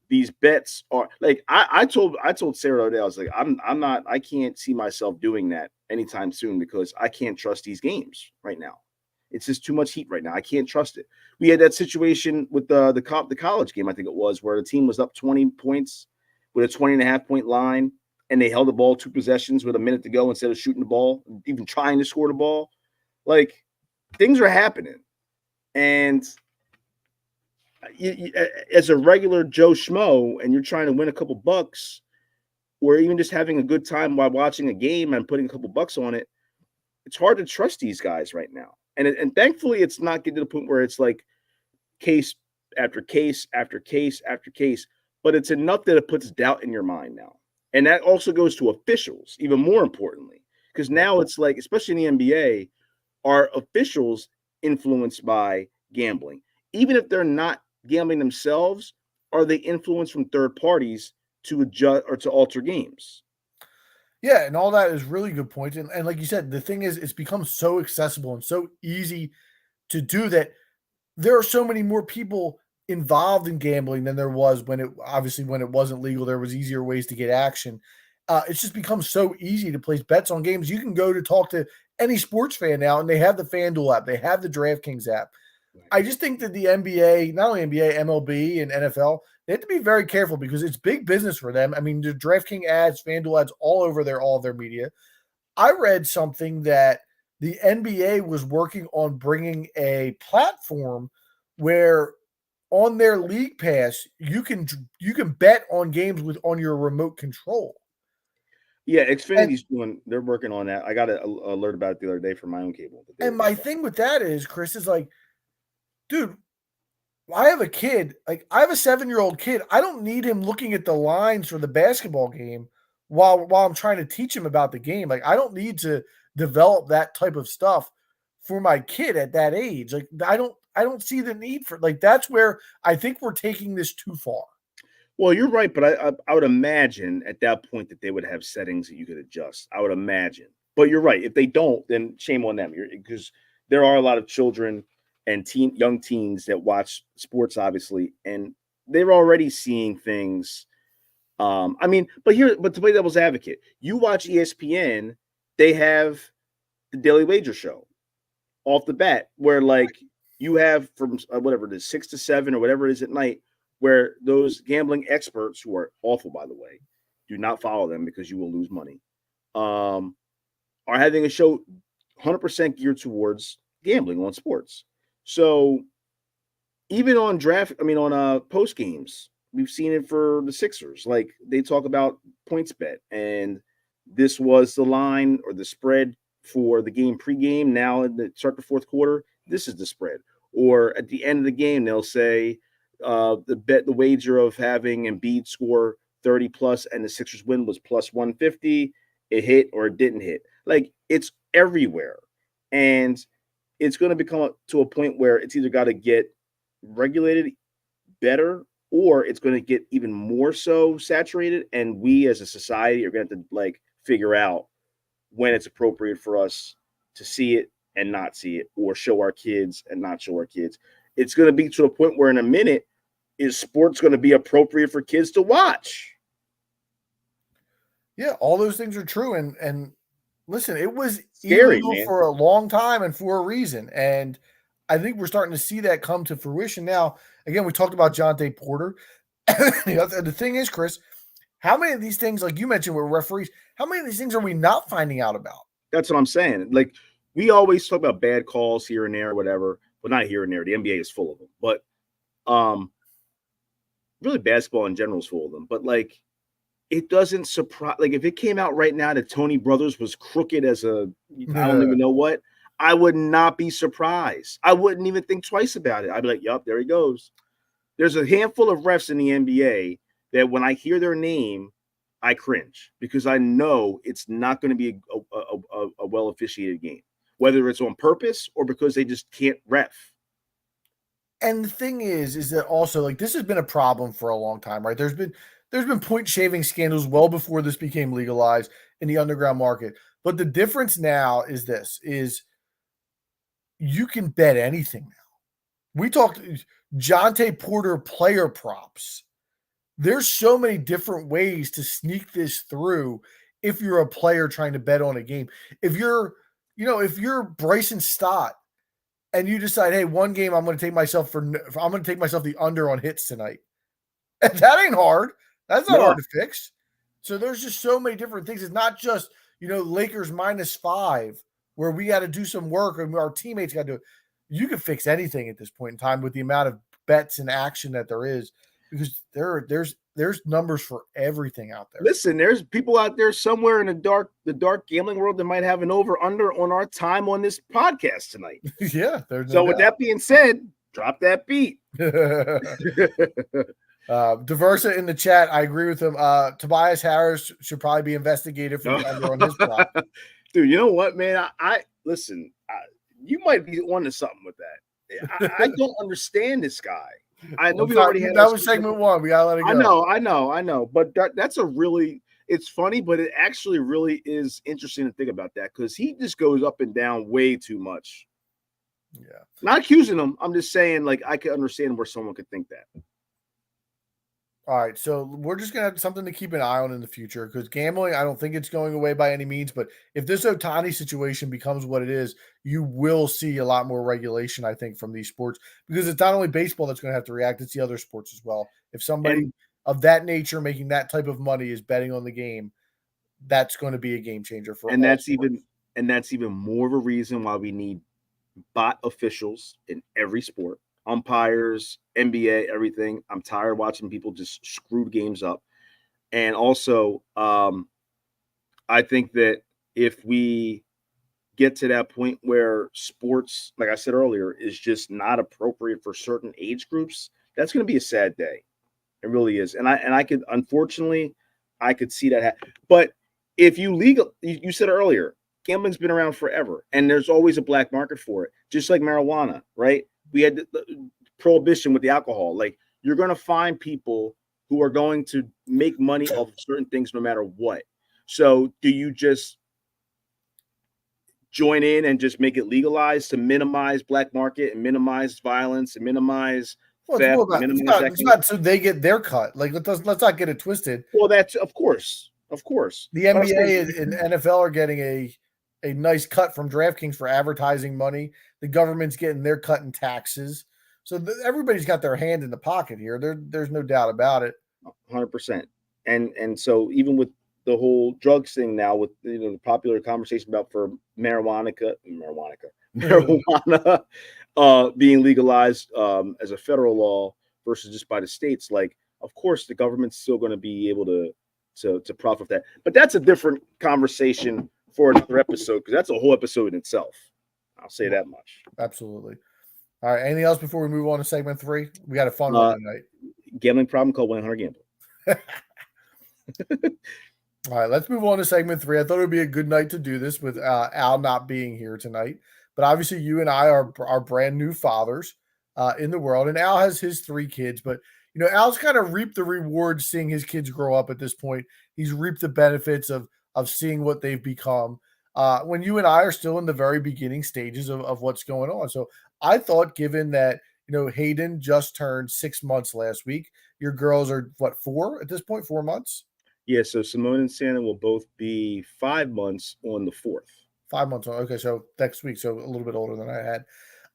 these bets are I told Sarah the other day, I was like, I can't see myself doing that anytime soon because I can't trust these games right now. It's just too much heat right now. I can't trust it. We had that situation with the college game, I think it was, where the team was up 20 points with a 20.5 point line, and they held the ball 2 possessions with a minute to go instead of shooting the ball, even trying to score the ball. Like, things are happening. And as a regular Joe Schmo, and you're trying to win a couple bucks, or even just having a good time while watching a game and putting a couple bucks on it, it's hard to trust these guys right now. And thankfully, it's not getting to the point where it's like case after case after case after case, but it's enough that it puts doubt in your mind now. And that also goes to officials, even more importantly, because now it's like, especially in the NBA, are officials influenced by gambling? Even if they're not gambling themselves, are they influenced from third parties to adjust or to alter games? Yeah, and all that is really good points. And like you said, the thing is, it's become so accessible and so easy to do that there are so many more people involved in gambling than there was when it wasn't legal. There was easier ways to get action. It's just become so easy to place bets on games. You can go to talk to any sports fan now, and they have the FanDuel app. They have the DraftKings app. I just think that the NBA, not only NBA, MLB, and NFL, they have to be very careful because it's big business for them. I mean, the DraftKings ads, FanDuel ads all over all of their media. I read something that the NBA was working on bringing a platform where on their league pass you can bet on games on your remote control. Yeah, Xfinity's they're working on that. I got an alert about it the other day from my own cable. And my thing with that is, Chris, is like, dude, I have a kid, like I have a 7-year-old kid. I don't need him looking at the lines for the basketball game while I'm trying to teach him about the game. Like I don't need to develop that type of stuff for my kid at that age. Like I don't see the need for, like, that's where I think we're taking this too far. Well, you're right, but I would imagine at that point that they would have settings that you could adjust. I would imagine. But you're right. If they don't, then shame on them. Because there are a lot of children and young teens that watch sports, obviously, and they're already seeing things. But to play devil's advocate, you watch ESPN, they have the Daily Wager show off the bat, where like you have from whatever it is, 6 to 7 or whatever it is at night, where those gambling experts, who are awful, by the way, do not follow them because you will lose money, are having a show 100% geared towards gambling on sports. So even on post games, we've seen it for the Sixers. Like they talk about points bet, and this was the line or the spread for the game pregame. Now at the start the fourth quarter, this is the spread. Or at the end of the game, they'll say the wager of having Embiid score 30 plus and the Sixers win was plus 150. It hit or it didn't hit. Like it's everywhere, and it's going to become to a point where it's either got to get regulated better, or it's going to get even more so saturated. And we as a society are going to have to like figure out when it's appropriate for us to see it and not see it, or show our kids and not show our kids. It's going to be to a point where in a minute, is sports going to be appropriate for kids to watch? Yeah, all those things are true. And listen, it was scary, illegal man, for a long time and for a reason. And I think we're starting to see that come to fruition now. Again, we talked about Jontay Porter. The thing is, Chris, how many of these things, like you mentioned with referees, how many of these things are we not finding out about? That's what I'm saying. Like we always talk about bad calls here and there, or whatever. Well, not here and there. The NBA is full of them, but really basketball in general is full of them. But like, it doesn't surprise. Like if it came out right now that Tony Brothers was crooked as I don't even know what, I would not be surprised. I wouldn't even think twice about it. I'd be like, yup, there he goes. There's a handful of refs in the NBA that when I hear their name, I cringe because I know it's not going to be a well officiated game, whether it's on purpose or because they just can't ref. And the thing is that also, like, this has been a problem for a long time, right? There's been point shaving scandals well before this became legalized in the underground market. But the difference now is you can bet anything now. We talked Jontay Porter player props. There's so many different ways to sneak this through if you're a player trying to bet on a game. If you're Bryson Stott and you decide, hey, one game I'm going to take myself the under on hits tonight. That ain't hard. That's not hard to fix. So there's just so many different things. It's not just, Lakers -5 where we got to do some work and our teammates got to do it. You can fix anything at this point in time with the amount of bets and action that there is, because there's numbers for everything out there. Listen, there's people out there somewhere in the dark gambling world that might have an over-under on our time on this podcast tonight. Yeah. So with that being said, drop that beat. Diversa in the chat, I agree with him. Tobias Harris should probably be investigated for the under on his prop. Dude, you know what, man? I listen. You might be onto something with that. I don't understand this guy. I know we already had that was segment 1. We gotta let it go. I know. But that's it's funny, but it actually really is interesting to think about that because he just goes up and down way too much. Yeah. Not accusing him. I'm just saying, like, I could understand where someone could think that. All right, so we're just gonna have something to keep an eye on in the future because gambling, I don't think it's going away by any means. But if this Otani situation becomes what it is, you will see a lot more regulation, I think, from these sports because it's not only baseball that's going to have to react; it's the other sports as well. If somebody And of that nature making that type of money is betting on the game, that's going to be a game changer for and all that's sports. even more of a reason why we need bot officials in every sport, umpires, NBA, everything. I'm tired of watching people just screw games up. And also, I think that if we get to that point where sports, like I said earlier, is just not appropriate for certain age groups, that's going to be a sad day. It really is. And I could, unfortunately, I could see that but if you said earlier, gambling's been around forever and there's always a black market for it, just like marijuana, right? We had the prohibition with the alcohol. Like, you're going to find people who are going to make money off of certain things no matter what. So do you just join in and just make it legalized to minimize black market and minimize violence and minimize Well, it's more theft and about minimize that it's kind of. about so they get their cut. Like let's not get it twisted. Well, that's of course. The But I'm NBA saying, and NFL are getting a nice cut from DraftKings for advertising money. The government's getting their cut in taxes. So everybody's got their hand in the pocket here. There's no doubt about it. 100%. And so even with the whole drugs thing now, with the popular conversation about for marijuana being legalized as a federal law versus just by the states, like of course the government's still going to be able to profit from that. But that's a different conversation for another episode because that's a whole episode in itself. I'll say that much. Absolutely. All right. Anything else before we move on to segment 3? We got a fun one Uh, tonight. Gambling problem called 100 Gamble. All right, let's move on to segment 3. I thought it would be a good night to do this with Al not being here tonight. But obviously, you and I are brand new fathers in the world, and Al has his 3 kids. But Al's kind of reaped the rewards seeing his kids grow up at this point. He's reaped the benefits of seeing what they've become. When you and I are still in the very beginning stages of what's going on. So I thought, given that Hayden just turned 6 months last week, your girls are what, 4 at this point? 4 months. Yeah, so Simone and Santa will both be 5 months on the 4th. 5 months old. Okay, so next week, so a little bit older than I had.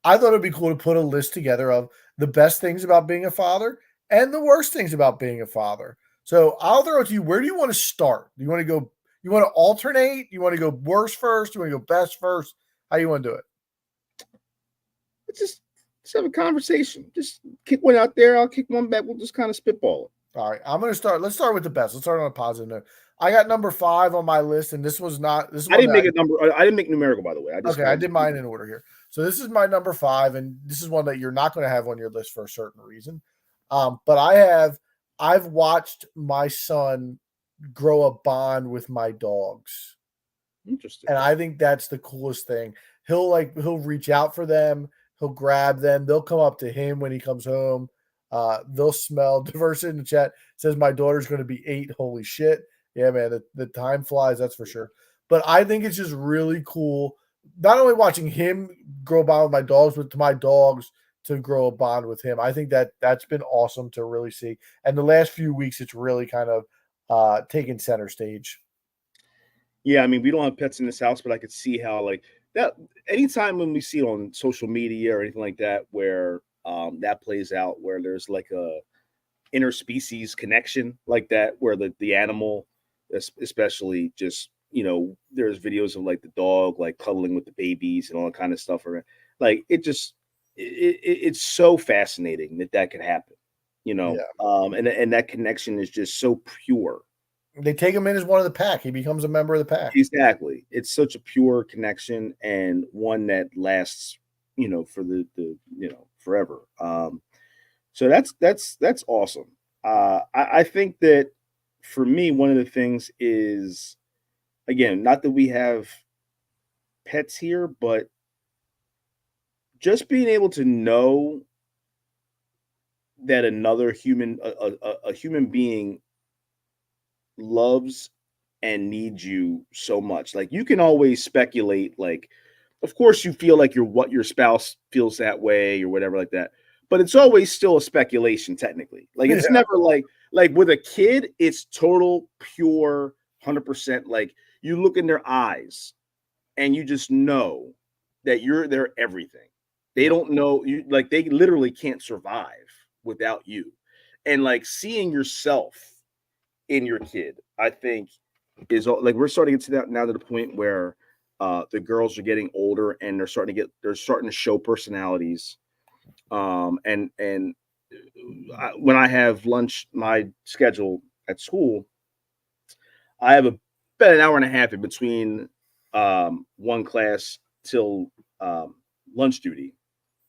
I thought it'd be cool to put a list together of the best things about being a father and the worst things about being a father. So I'll throw it to you. Where do you want to start? Do you want to go? You want to alternate? You want to go worst first? You want to go best first? How you want to do it? Let's have a conversation. Just kick one out there. I'll kick one back. We'll just kind of spitball it. All right, I'm going to start. Let's start with the best. Let's start on a positive note. I got number 5 on my list, and this was not. This is I didn't make a number. I didn't make numerical, by the way. I did mine in order here. So this is my number 5, and this is one that you're not going to have on your list for a certain reason. But I've watched my son grow a bond with my dogs. Interesting. And I think that's the coolest thing. He'll reach out for them. He'll grab them. They'll come up to him when he comes home. They'll smell. Diverse in the chat says my daughter's going to be 8. Holy shit. Yeah, man, the time flies, that's for sure. But I think it's just really cool, not only watching him grow a bond with my dogs, but to my dogs to grow a bond with him. I think that's been awesome to really see. And the last few weeks, it's really kind of taken center stage. Yeah, I mean, we don't have pets in this house, but I could see how like that. Anytime when we see it on social media or anything like that, where that plays out, where there's like a interspecies connection like that, where the animal, especially just there's videos of like the dog like cuddling with the babies and all that kind of stuff, or like it's so fascinating that could happen, Yeah. and that connection is just so pure. They take him in as one of the pack. He becomes a member of the pack. Exactly. It's such a pure connection and one that lasts, for the forever. So that's awesome. I think that for me, one of the things is, again, not that we have pets here, but just being able to know that another human, a human being loves and needs you so much. Like, you can always speculate, like, of course you feel like what your spouse feels that way or whatever like that, but it's always still a speculation technically. Like, it's never like, like with a kid, it's total pure 100%. Like you look in their eyes and you just know that you're their everything. They Yeah. don't know you, like they literally can't survive without you. And like seeing yourself in your kid, I think like we're starting to get to that now to the point where the girls are getting older and they're starting to show personalities. And when I have lunch, my schedule at school, I have about an hour and a half in between one class till um, lunch duty,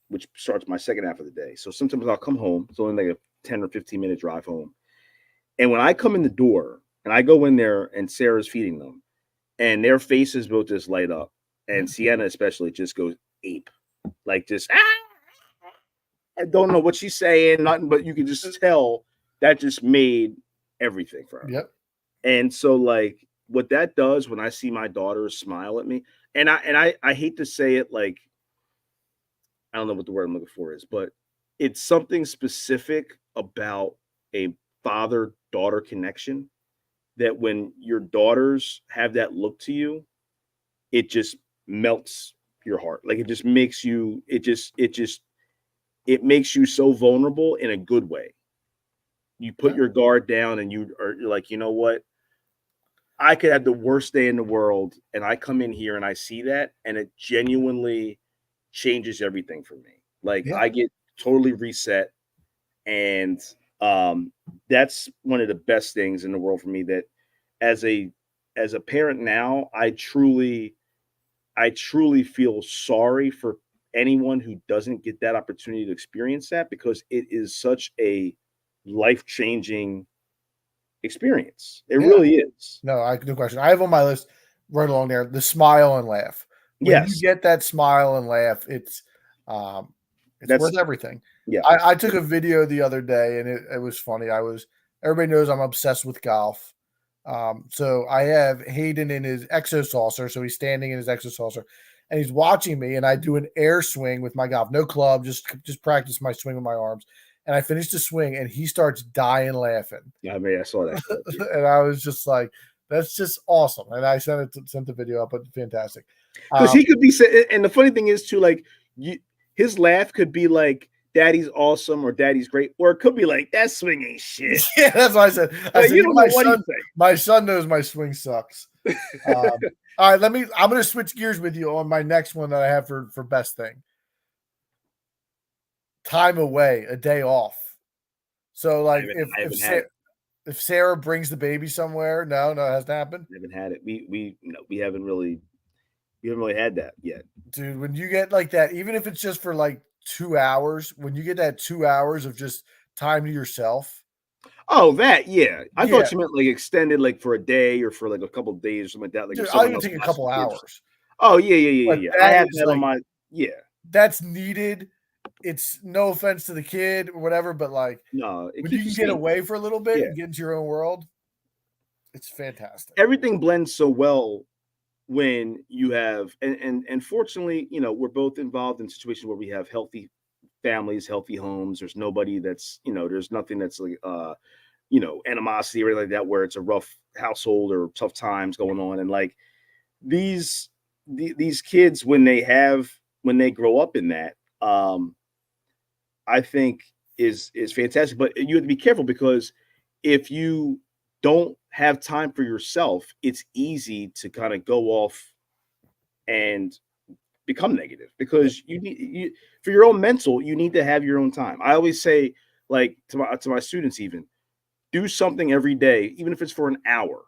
which starts my second half of the day. So sometimes I'll come home. It's only like a 10 or 15-minute drive home. And when I come in the door and I go in there and Sarah's feeding them, and their faces both just light up, and Sienna especially just goes ape, like just I don't know what she's saying, nothing, but you can just tell that just made everything for her. Yep. And so like what that does when I see my daughters smile at me, and I hate to say it, like I don't know what the word I'm looking for is, but it's something specific about a father-daughter connection that when your daughters have that look to you, it just melts your heart. Like it just makes you, it makes you so vulnerable in a good way. You put Yeah. your guard down and you're like, you know what? I could have the worst day in the world, and I come in here and I see that, and it genuinely changes everything for me. Like Yeah. I get totally reset, and that's one of the best things in the world for me. That as a parent now, I truly feel sorry for anyone who doesn't get that opportunity to experience that because it is such a life changing experience. It Yeah. really is. No, no question. I have on my list right along there the smile and laugh. When you Yes, get that smile and laugh, um, it's that's worth everything. yeah. I took a video the other day and it was funny. Everybody knows I'm obsessed with golf. So I have Hayden in his exo saucer. So he's standing in his exo saucer and he's watching me and I do an air swing with my golf, no club, just practice my swing with my arms. And I finish the swing and he starts dying laughing. I mean, I saw that clip. Yeah. And I was just like, that's just awesome. And I sent the video up, but fantastic. Because he could be saying, and the funny thing is too, like his laugh could be like "Daddy's awesome" or "Daddy's great," or it could be like "That swing ain't shit." Yeah, that's what I said. I Like, said, you don't know what he's saying. my son knows my swing sucks. All right, I'm going to switch gears with you on my next one that I have for best thing. Time away, a day off. So like I haven't had it. if Sarah brings the baby somewhere, no, it hasn't happened. I haven't had it. We haven't really had that yet. Dude, when you get like that, even if it's just for like 2 hours, when you get that 2 hours of just time to yourself. Oh, that yeah. I Yeah. thought you meant like extended, like for a day or for like a couple of days or something like that. Like Dude, if I'll someone even else take a watched couple the kids. hours. Oh yeah. But I that have is that on like, my that's needed. It's no offense to the kid or whatever, but like no. It when you keeps can you get sane. away for a little bit Yeah. and get into your own world, it's fantastic. Everything blends so well when you have and fortunately, we're both involved in situations where we have healthy families, healthy homes. There's nobody that's, there's nothing that's like animosity or anything like that where it's a rough household or tough times going on. And like these kids when they grow up in that, I think is fantastic. But you have to be careful because if you don't have time for yourself, it's easy to kind of go off and become negative because for your own mental, you need to have your own time. I always say, like to my students, even do something every day, even if it's for an hour.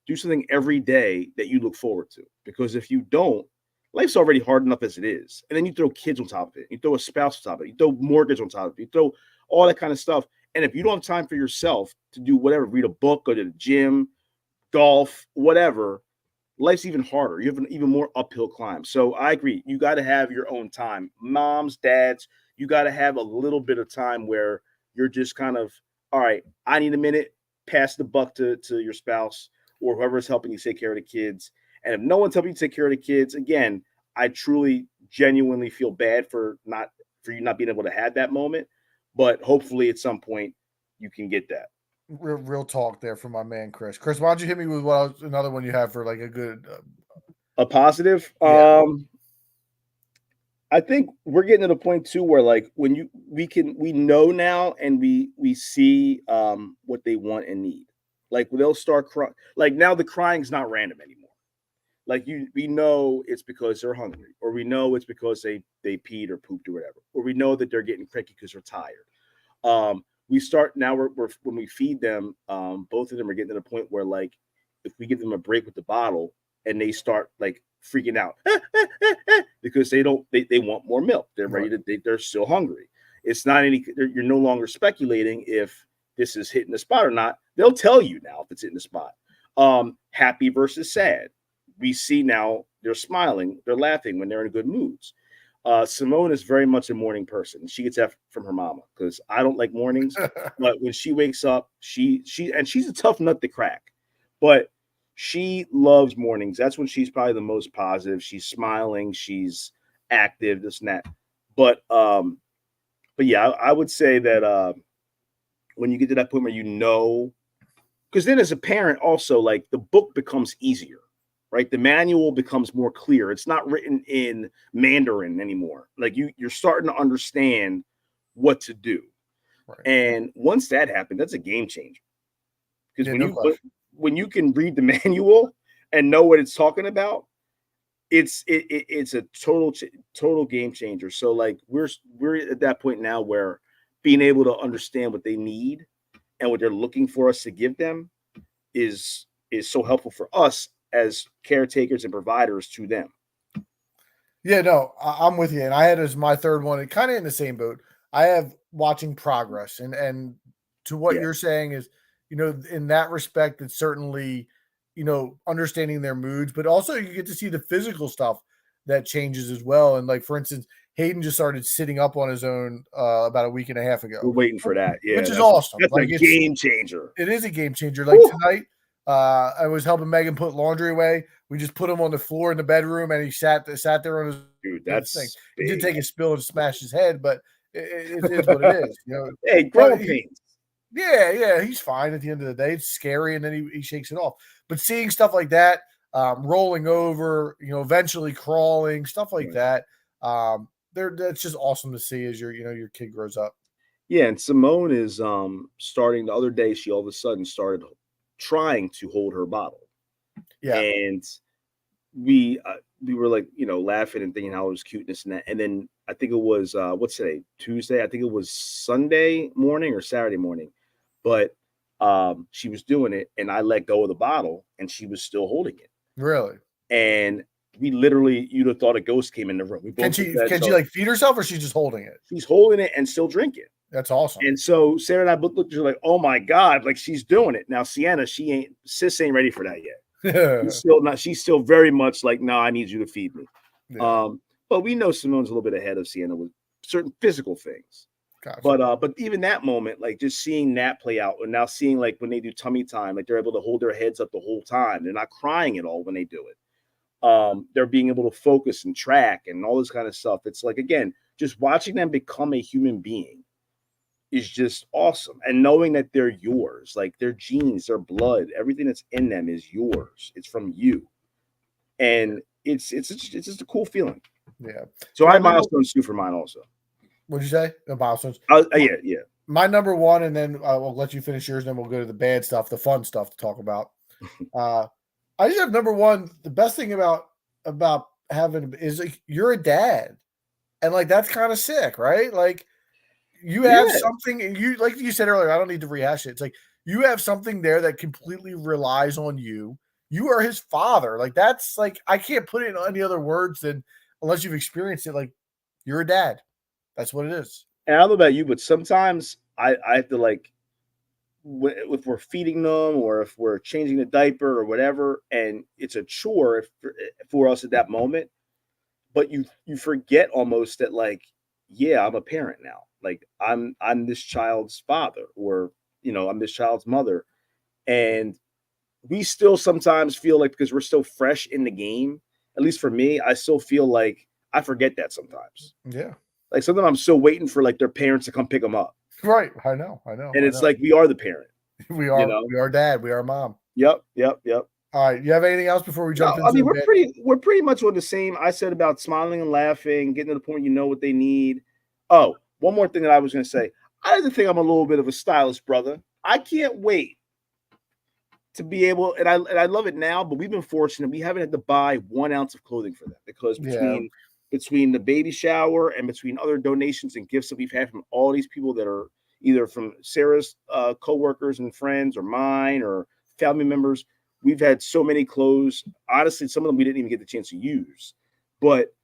Do something every day that you look forward to. Because if you don't, life's already hard enough as it is. And then you throw kids on top of it. You throw a spouse on top of it. You throw mortgage on top of it. You throw all that kind of stuff. And if you don't have time for yourself to do whatever, read a book, go to the gym, golf, whatever, life's even harder. You have an even more uphill climb. So I agree. You got to have your own time. Moms, dads, you got to have a little bit of time where you're just kind of, all right, I need a minute, pass the buck to your spouse or whoever's helping you take care of the kids. And if no one's helping you take care of the kids, again, I truly, genuinely feel bad for you not being able to have that moment. But hopefully at some point you can get that. Real talk there from my man Chris. Chris, why don't you hit me with another one you have for like a good A positive. Yeah. I think we're getting to the point too where like when we know now and we see what they want and need. Like they'll start crying. Like now the crying's not random anymore. Like we know it's because they're hungry, or we know it's because they peed or pooped or whatever, or we know that they're getting cranky because they're tired. We start now. We're when we feed them, both of them are getting to the point where like if we give them a break with the bottle and they start like freaking out because they want more milk. They're ready to. They're still hungry. It's not you're no longer speculating if this is hitting the spot or not. They'll tell you now if it's hitting the spot. Happy versus sad. We see now they're smiling, they're laughing when they're in good moods. Simone is very much a morning person. She gets that from her mama because I don't like mornings. But when she wakes up, she's a tough nut to crack. But she loves mornings. That's when she's probably the most positive. She's smiling, she's active, this and that. But yeah, I would say that when you get to that point where because then as a parent also like the book becomes easier. Right, the manual becomes more clear. It's not written in Mandarin anymore. Like you're starting to understand what to do. Right. And once that happened, that's a game changer. Because when you can read the manual and know what it's talking about, it's a total game changer. So like we're at that point now where being able to understand what they need and what they're looking for us to give them is so helpful for us as caretakers and providers to them. Yeah, no, I'm with you. And I had as my third one, and kind of in the same boat. I have watching progress, and to what you're saying is, in that respect, it's certainly, understanding their moods, but also you get to see the physical stuff that changes as well. And like, for instance, Hayden just started sitting up on his own about a week and a half ago. We're waiting for that. Yeah, which is awesome. That's like a game changer. It is a game changer. Like tonight, I was helping Megan put laundry away. We just put him on the floor in the bedroom, and he sat there on his. Dude, that's thing. Big. He did take a spill and smash his head, but it is what it is. Hey, growing pains. Yeah, he's fine at the end of the day. It's scary, and then he shakes it off. But seeing stuff like that, rolling over, eventually crawling, stuff like that, that's just awesome to see as your kid grows up. Yeah, and Simone is starting. The other day, she all of a sudden started trying to hold her bottle. Yeah, and we were like, laughing and thinking how it was cuteness and that. And then I think it was what's today? Tuesday. I think it was Sunday morning or Saturday morning. But she was doing it, and I let go of the bottle, and she was still holding it. Really? And we literally, you'd have thought a ghost came in the room. Can she like feed herself, or she's just holding it? She's holding it and still drinking. That's awesome. And so Sarah and I both looked at her like, oh my God, like she's doing it. Now Sienna, sis ain't ready for that yet. She's still very much like, no, I need you to feed me. Yeah. But we know Simone's a little bit ahead of Sienna with certain physical things. Gotcha. But even that moment, like just seeing that play out, and now seeing like when they do tummy time, like they're able to hold their heads up the whole time. They're not crying at all when they do it. They're being able to focus and track and all this kind of stuff. It's like, again, just watching them become a human being is just awesome. And knowing that they're yours, like their genes, their blood, everything that's in them is yours. It's from you. And it's just a cool feeling. Yeah. So I have milestones too for mine also. What'd you say? The milestones? Yeah. My number one, and then we'll let you finish yours, and then we'll go to the bad stuff, the fun stuff to talk about. I just have number one. The best thing about having is like you're a dad, and like that's kind of sick, right? Like you have something, and you like you said earlier. I don't need to rehash it. It's like you have something there that completely relies on you. You are his father. Like that's like I can't put it in any other words than unless you've experienced it. Like you're a dad. That's what it is. And I don't know about you, but sometimes I have to like, if we're feeding them or if we're changing the diaper or whatever, and it's a chore for us at that moment, but you forget almost that like, yeah, I'm a parent now. Like I'm this child's father, or I'm this child's mother, and we still sometimes feel like because we're still fresh in the game. At least for me, I still feel like I forget that sometimes. Yeah. Like sometimes I'm still waiting for like their parents to come pick them up. Right. I know. And it's like we are the parent. We You are. know? We are dad. We are mom. Yep. All right. You have anything else before we jump No, into I mean the we're pretty much on the same. I said about smiling and laughing, getting to the point you know what they need. Oh, one more thing that I was going to say. I like to think I'm a little bit of a stylist, brother. I can't wait to be able, and I love it now, but we've been fortunate. We haven't had to buy 1 ounce of clothing for them because Yeah. between the baby shower and between other donations and gifts that we've had from all these people that are either from Sarah's co-workers and friends or mine or family members, we've had so many clothes. Honestly, some of them we didn't even get the chance to use, but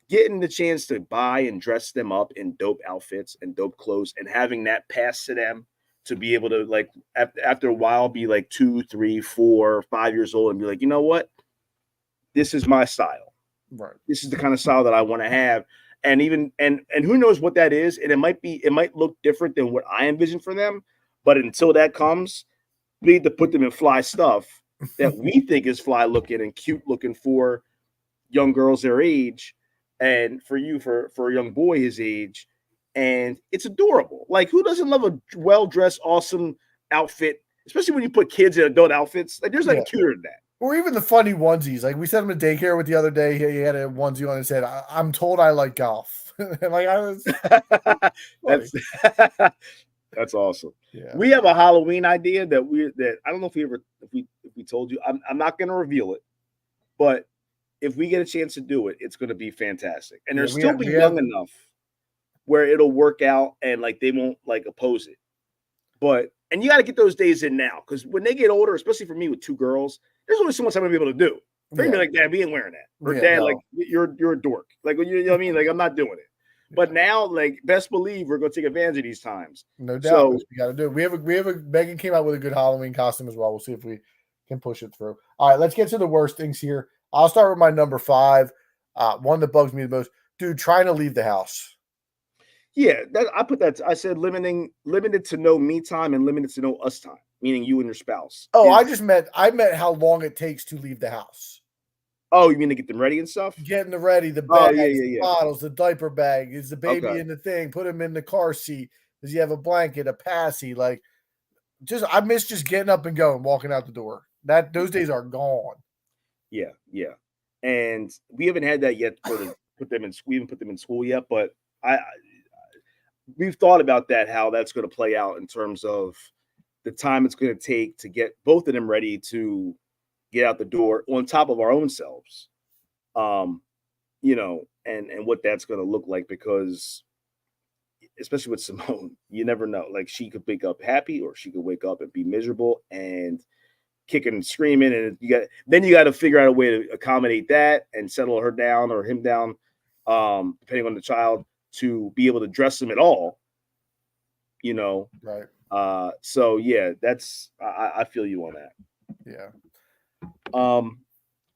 getting the chance to buy and dress them up in dope outfits and dope clothes and having that pass to them to be able to like after a while be like 2, 3, 4, 5 years old and be like, you know what, this is my style. Right. This is the kind of style that I want to have. And even and who knows what that is, and it might look different than what I envision for them, but until that comes, we need to put them in fly stuff that we think is fly looking and cute looking for young girls their age, and for you for a young boy his age, and it's adorable. Like, who doesn't love a well-dressed awesome outfit, especially when you put kids in adult outfits? Like, there's nothing cuter than that. Or even the funny onesies. Like, we sent him to daycare with the other day. He had a onesie on his head. I'm told I like golf. Like, I was that's that's awesome. Yeah. We have a Halloween idea that I don't know if we told you. I'm not going to reveal it, but if we get a chance to do it, it's going to be fantastic. And they're still young enough where it'll work out and like they won't like oppose it. But and you got to get those days in now, because when they get older, especially for me with 2 girls, there's only so much I'm gonna be able to do. They're gonna be like, Dad, we ain't wearing that. Or Dad, like you're a dork. Like, you know what I mean? Like, I'm not doing it. But now, like, best believe we're gonna take advantage of these times. No doubt. So we got to do it. We have a Megan came out with a good Halloween costume as well. We'll see if we can push it through. All right, let's get to the worst things here. I'll start with my number 5. One that bugs me the most. Dude, trying to leave the house. Yeah, I said limited to no me time and limited to no us time, meaning you and your spouse. Oh, I meant how long it takes to leave the house. Oh, you mean to get them ready and stuff? Getting the ready, the bags, the bottles, the diaper bag. Is the baby in the thing? Put him in the car seat. Does he have a blanket, a passy? Like, I miss just getting up and going, walking out the door. Those days are gone. Yeah. And we haven't had that yet put them in. We haven't put them in school yet, but we've thought about that, how that's going to play out in terms of the time it's going to take to get both of them ready to get out the door on top of our own selves. You know, and what that's going to look like, because especially with Simone, you never know. Like, she could wake up happy or she could wake up and be miserable and kicking and screaming, and you got to figure out a way to accommodate that and settle her down or him down, depending on the child, to be able to dress them at all, you know. Right. So yeah, that's I feel you on that. Yeah.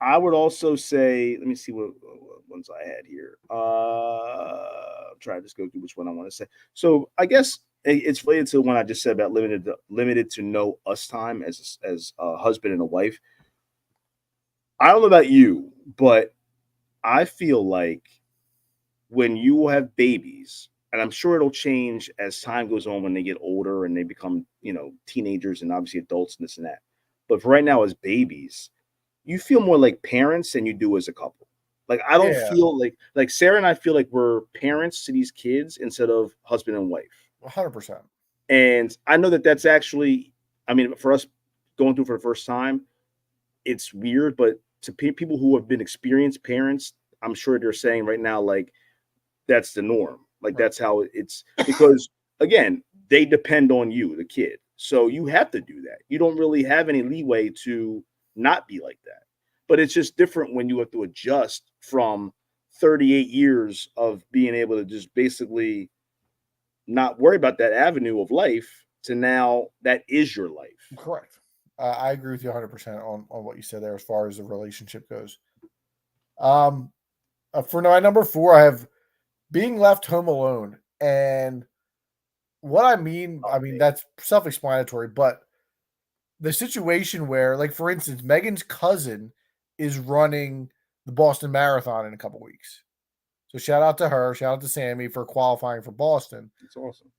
I would also say, let me see what ones I had here. I'm trying to just go through which one I want to say. So I guess it's related to the one I just said about limited to no us time as a husband and a wife. I don't know about you, but I feel like when you have babies, and I'm sure it'll change as time goes on when they get older and they become, you know, teenagers and obviously adults and this and that. But for right now, as babies, you feel more like parents than you do as a couple. Like, I don't feel like Sarah and I feel like we're parents to these kids instead of husband and wife. 100%. And I know that that's actually, I mean, for us going through for the first time, it's weird, but to people who have been experienced parents, I'm sure they're saying right now, like, that's the norm. Like, that's how it's, because again, they depend on you, the kid. So you have to do that. You don't really have any leeway to not be like that. But it's just different when you have to adjust from 38 years of being able to just basically not worry about that avenue of life to now that is your life. Correct. I agree with you 100% on what you said there as far as the relationship goes. For my number 4, I have being left home alone. And what I mean, that's self-explanatory, but the situation where, like, for instance, Megan's cousin is running the Boston Marathon in a couple weeks. So shout out to her, shout out to Sammy for qualifying for Boston. It's awesome.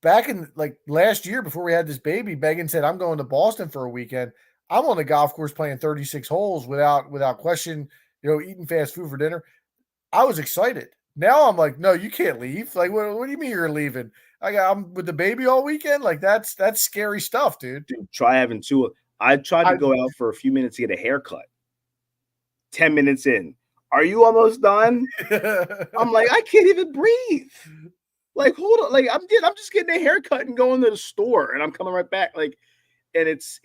back in like last year before we had this baby, Megan said, I'm going to Boston for a weekend. I'm on the golf course playing 36 holes without question, eating fast food for dinner. I was excited. Now I'm like, no, you can't leave. Like, what do you mean you're leaving? I'm with the baby all weekend. Like that's scary stuff, dude. Dude, try having two. I tried to go out for a few minutes to get a haircut. 10 minutes in, are you almost done? I'm like, I can't even breathe. Like, hold on. Like, I'm just getting a haircut and going to the store, and I'm coming right back. Like, and it's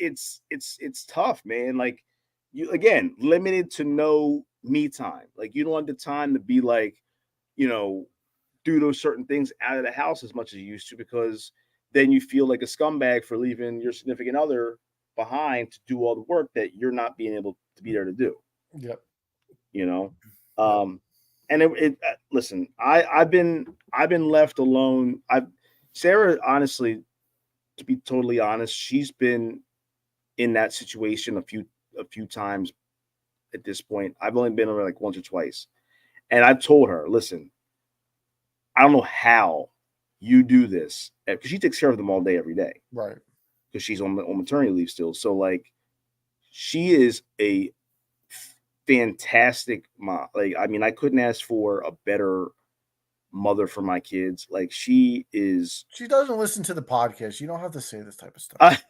tough, man. Like, you again limited to no me time. Like, you don't have the time to be like, do those certain things out of the house as much as you used to, because then you feel like a scumbag for leaving your significant other behind to do all the work that you're not being able to be there to do. Yep. And listen, I've been left alone. Sarah, honestly, to be totally honest, she's been in that situation a few times at this point. I've only been over like once or twice. And I've told her, listen, I don't know how you do this, because she takes care of them all day, every day. Right. Because she's on maternity leave still. So like, she is a fantastic mom. Like, I mean, I couldn't ask for a better mother for my kids. Like, she is. She doesn't listen to the podcast. You don't have to say this type of stuff.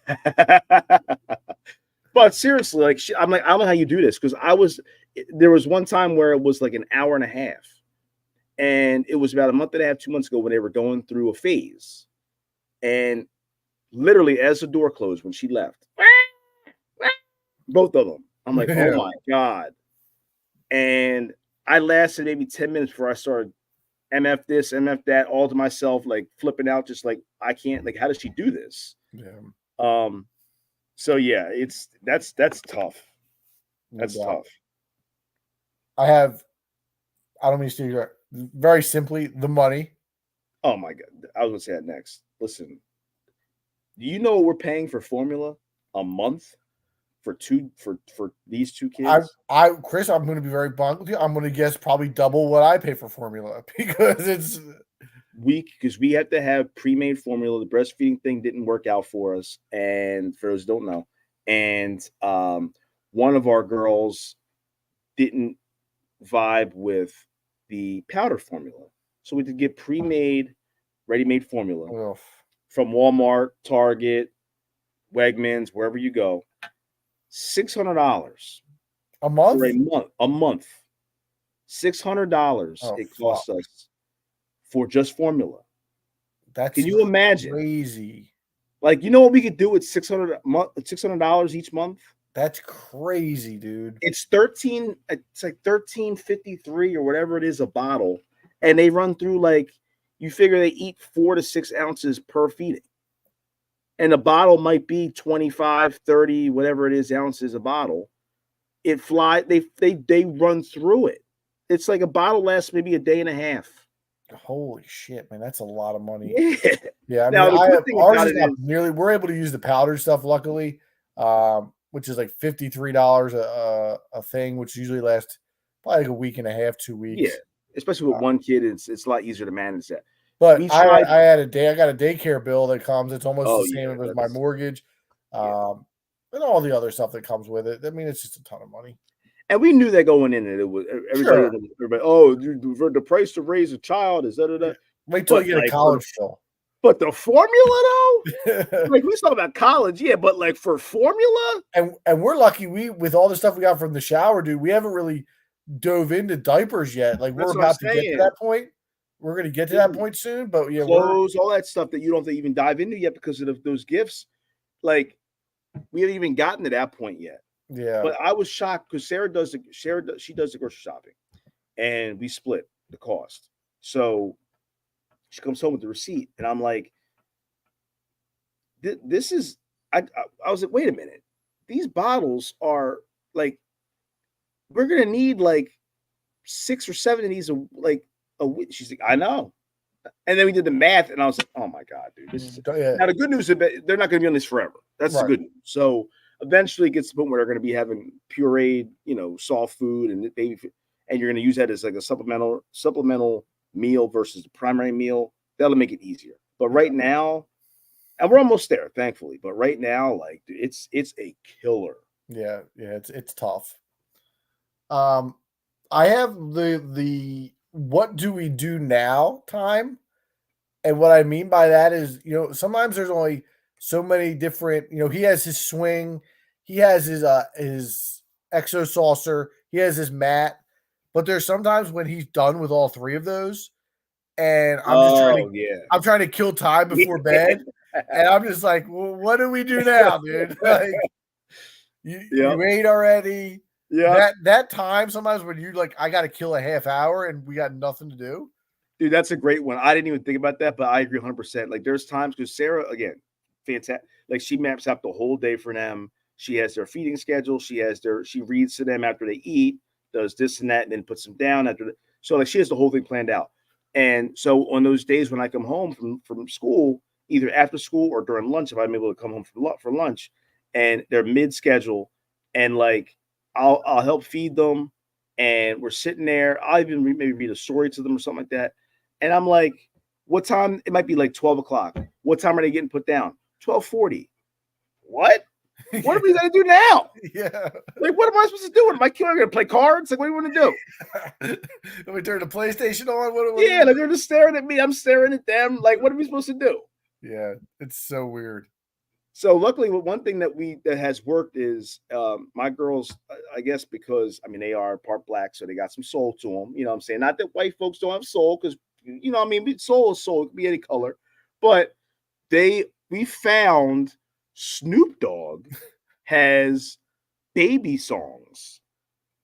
But seriously, like, I'm like, I don't know how you do this, because there was one time where it was like an hour and a half. And it was about a month and a half, 2 months ago, when they were going through a phase. And literally, as the door closed, when she left, both of them, I'm like, oh my God. And I lasted maybe 10 minutes before I started MF this, MF that, all to myself, like flipping out, just like, I can't, like, how does she do this? Yeah. So yeah, that's tough. That's tough. I don't mean to steal your, very simply, the money. Oh my God. I was gonna say that next. Listen, do you know what we're paying for formula a month for these two kids? Chris, I'm going to be very blunt with you. I'm going to guess probably double what I pay for formula, because we had to have pre-made formula. The breastfeeding thing didn't work out for us, and for those who don't know, and one of our girls didn't vibe with the powder formula, so we had to get pre-made, ready-made formula from Walmart, Target, Wegmans, wherever you go. $600 a month. For a month. $600 it costs us for just formula. Can you imagine? Crazy. Like, you know what we could do with $600 each month? That's crazy, dude. It's like $13.53 or whatever it is a bottle, and they run through, like, you figure they eat 4 to 6 ounces per feeding, and a bottle might be 25, 30, whatever it is, ounces a bottle. They run through it. It's like a bottle lasts maybe a day and a half. Holy shit, man, that's a lot of money. Yeah. I mean, ours is not nearly. We're able to use the powder stuff, luckily, which is like $53 a thing, which usually lasts probably like a week and a half, 2 weeks. Yeah, especially with one kid, it's a lot easier to manage that. But I got a daycare bill that comes. It's almost the same as my mortgage, and all the other stuff that comes with it. I mean, it's just a ton of money. And we knew that going in, and it was everybody. Oh, the price to raise a child is that. Wait till you get a college still. But the formula, though, like, we talk about college, yeah, but like for formula, and we're lucky. With all the stuff we got from the shower, dude, we haven't really dove into diapers yet. Like, we're about to get to that point. We're going to get to that point soon, but yeah, clothes, all that stuff that you don't have to even dive into yet because of those gifts. Like, we haven't even gotten to that point yet. Yeah, but I was shocked because she does the grocery shopping, and we split the cost. So she comes home with the receipt, and I'm like, "This is." I was like, "Wait a minute, these bottles are like, we're gonna need like 6 or 7 of these a week." She's like, "I know." And then we did the math, and I was like, "Oh my God, dude! This is..." Now the good news is that they're not going to be on this forever. That's the good news. So eventually, it gets to the point where they're going to be having pureed, soft food and baby food, and you're going to use that as like a supplemental meal versus the primary meal. That'll make it easier. But right now, and we're almost there, thankfully. But right now, like it's a killer. Yeah, it's tough. I have the what do we do now time, and what I mean by that is, sometimes there's only so many different. He has his swing, he has his exo saucer, he has his mat, but there's sometimes when he's done with all three of those, and Oh yeah. I'm trying to kill time before bed, and I'm just like, well, what do we do now, dude? Like, you ate already. Yeah. That time sometimes when you like, I got to kill a half hour and we got nothing to do. Dude, that's a great one. I didn't even think about that, but I agree 100%. Like, there's times because Sarah, again, fantastic. Like, she maps out the whole day for them. She has their feeding schedule. She reads to them after they eat, does this and that, and then puts them down after. So, like, she has the whole thing planned out. And so, on those days when I come home from school, either after school or during lunch, if I'm able to come home for lunch, and they're mid schedule, and like, I'll help feed them, and we're sitting there. I'll even maybe read a story to them or something like that. And I'm like, what time? It might be like 12 o'clock. What time are they getting put down? 12:40. What? What are we going to do now? Yeah. Like, what am I supposed to do? Am I going to play cards? Like, what do you want to do? Let me turn the PlayStation on. Like, they're just staring at me. I'm staring at them. Like, what are we supposed to do? Yeah, it's so weird. So luckily, one thing that has worked is my girls, I guess, because they are part black, so they got some soul to them. You know what I'm saying? Not that white folks don't have soul, because soul is soul. It can be any color. But we found Snoop Dogg has baby songs.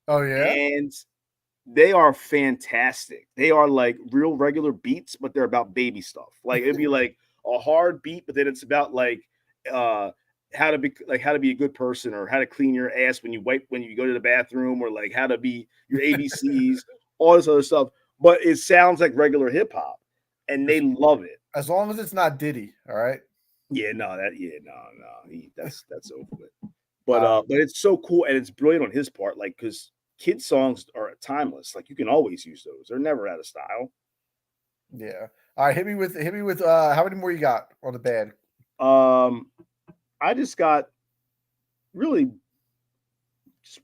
Oh yeah, and they are fantastic. They are like real regular beats, but they're about baby stuff. Like, it'd be like a hard beat, but then it's about like how to be a good person, or how to clean your ass when you go to the bathroom, or like how to be your ABCs, all this other stuff. But it sounds like regular hip hop, and they love it. As long as it's not Diddy, all right. That's over with. But it's so cool, and it's brilliant on his part, like, because kid songs are timeless. Like, you can always use those; they're never out of style. Yeah. All right, hit me with how many more you got on the band? I just got really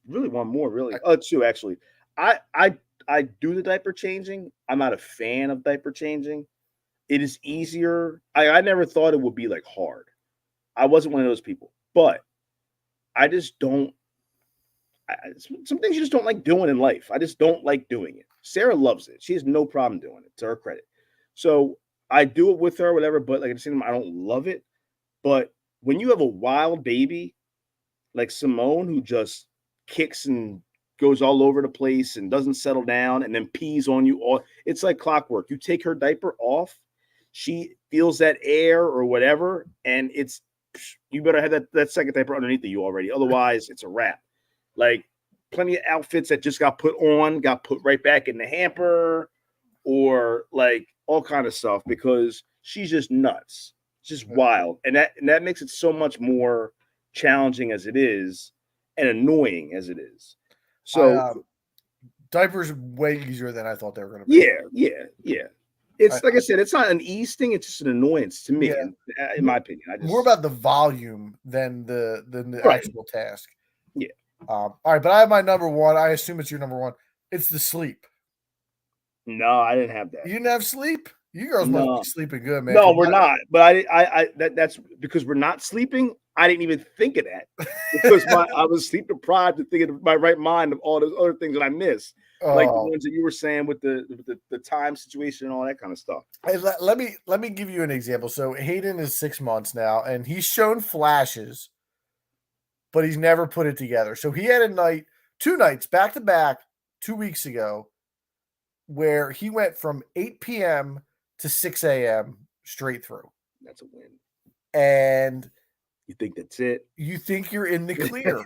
one more, really. Two actually. I do the diaper changing. I'm not a fan of diaper changing. It is easier. I never thought it would be like hard. I wasn't one of those people, but I just don't. Some things you just don't like doing in life. I just don't like doing it. Sarah loves it. She has no problem doing it, to her credit. So I do it with her, whatever. But like, at the same time, I don't love it. But when you have a wild baby like Simone, who just kicks and goes all over the place and doesn't settle down and then pees on you, it's like clockwork. You take her diaper off, she feels that air or whatever, and you better have that second diaper underneath you already. Otherwise, it's a wrap. Like, plenty of outfits that just got put right back in the hamper, or like all kind of stuff, because she's just nuts. Just wild, and that makes it so much more challenging as it is, and annoying as it is. So diapers way easier than I thought they were going to be. Yeah. It's like I said, it's not an ease thing; it's just an annoyance to me, in my opinion. More about the volume than the actual task. Yeah. All right, but I have my number one. I assume it's your number one. It's the sleep. No, I didn't have that. You didn't have sleep? You girls must be sleeping good, man. No, we're not. But that's because we're not sleeping. I didn't even think of that, because I was sleep deprived to think in my right mind of all those other things that I missed, like the ones that you were saying with the time situation and all that kind of stuff. Hey, let me give you an example. So Hayden is 6 months now, and he's shown flashes, but he's never put it together. So he had two nights back to back 2 weeks ago, where he went from 8 p.m. to 6 a.m. straight through. That's a win. And you think that's it? You think you're in the clear.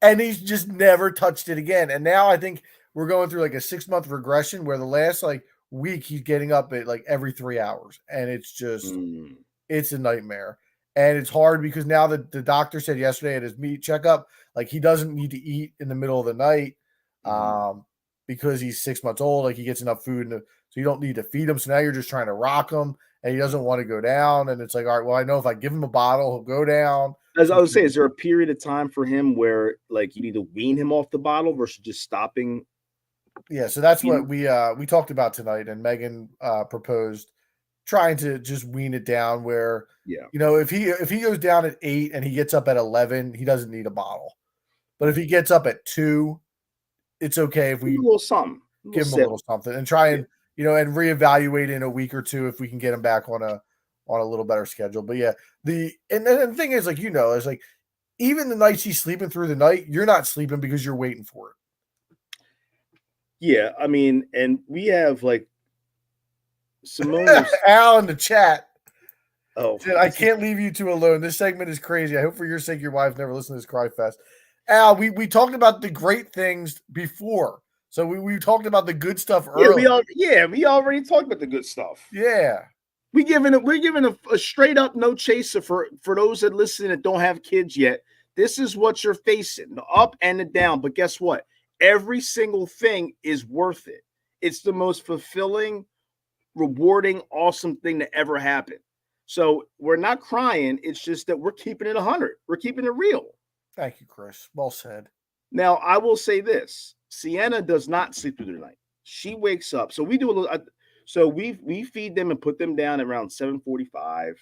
And he's just never touched it again. And now I think we're going through like a 6-month regression, where the last like week he's getting up at like every 3 hours. And it's just, it's a nightmare. And it's hard because now the doctor said yesterday at his meat checkup, like, he doesn't need to eat in the middle of the night. Because he's 6 months old, like, he gets enough food, so you don't need to feed him. So now you're just trying to rock him, and he doesn't want to go down. And it's like, all right, well, I know if I give him a bottle, he'll go down. As I was saying, is there a period of time for him where like you need to wean him off the bottle versus just stopping? Yeah, so that's what we talked about tonight, and Megan proposed trying to just wean it down where, if he goes down at 8 and he gets up at 11, he doesn't need a bottle. But if he gets up at 2, it's okay if we give him a little something, give him a little something and try and and reevaluate in a week or two if we can get him back on a little better schedule. But yeah, the thing is, like, it's like even the nights he's sleeping through the night, you're not sleeping because you're waiting for it. Yeah, I mean, and we have like Simone Al in the chat. Oh, said, I can't leave you two alone. This segment is crazy. I hope for your sake your wife never listens to this cry fest. Al, we talked about the great things before. So we talked about the good stuff earlier. We already talked about the good stuff. Yeah. We're giving a straight up no chaser for those that listen that don't have kids yet. This is what you're facing, the up and the down. But guess what? Every single thing is worth it. It's the most fulfilling, rewarding, awesome thing that ever happened. So we're not crying. It's just that we're keeping it 100. We're keeping it real. Thank you, Chris. Well said. Now, I will say this. Sienna does not sleep through the night. She wakes up. So we do a little. So we feed them and put them down around 7:45.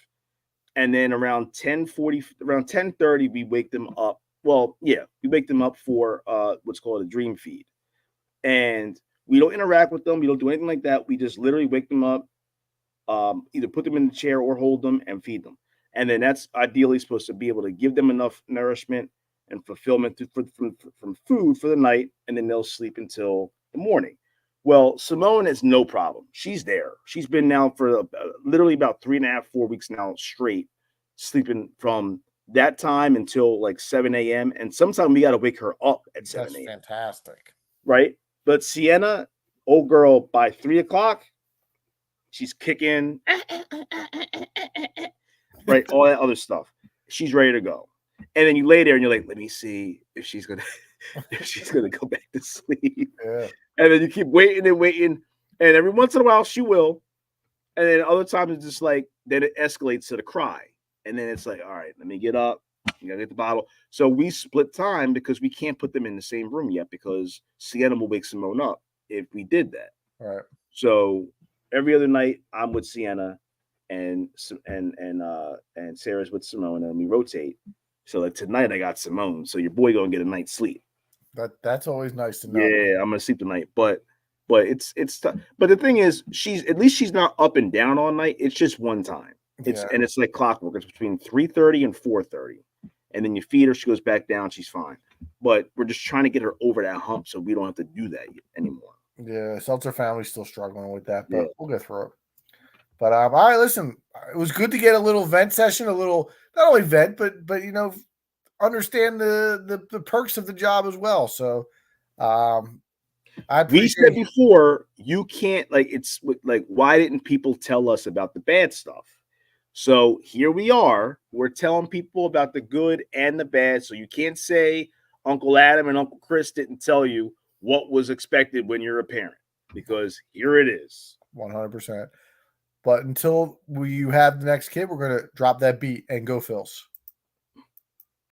And then around 10:30, we wake them up. Well, yeah, we wake them up for what's called a dream feed. And we don't interact with them. We don't do anything like that. We just literally wake them up, either put them in the chair or hold them and feed them. And then that's ideally supposed to be able to give them enough nourishment and fulfillment from food for the night. And then they'll sleep until the morning. Well, Simone has no problem. She's there. She's been now for literally about 3.5, 4 weeks now straight, sleeping from that time until like 7 a.m. And sometimes we got to wake her up at 7 a.m. That's fantastic. Right? But Sienna, old girl, by 3 o'clock, she's kicking, right? All that other stuff. She's ready to go. And then you lay there and you're like, let me see if she's gonna go back to sleep. Yeah. And then you keep waiting and waiting. And every once in a while she will. And then other times it's just like, then it escalates to the cry. And then it's like, all right, let me get up. You gotta get the bottle. So we split time because we can't put them in the same room yet because Sienna will wake Simone up if we did that. All right. So every other night I'm with Sienna and Sarah's with Simone, and we rotate. So like tonight I got Simone. So your boy gonna get a night's sleep. That's always nice to know. Yeah, I'm gonna sleep tonight, but it's tough. But the thing is, she's not up and down all night. It's just one time. And it's like clockwork. It's between 3:30 and 4:30, and then you feed her. She goes back down. She's fine. But we're just trying to get her over that hump so we don't have to do that anymore. Yeah, Seltzer family's still struggling with that, but we'll go through it. But all right, listen, it was good to get a little vent session, a little not only vent, but understand the perks of the job as well. So we said before, you can't it's like, why didn't people tell us about the bad stuff? So here we are. We're telling people about the good and the bad. So you can't say Uncle Adam and Uncle Chris didn't tell you what was expected when you're a parent, because here it is. 100%. But until you have the next kid, we're going to drop that beat and go Phils.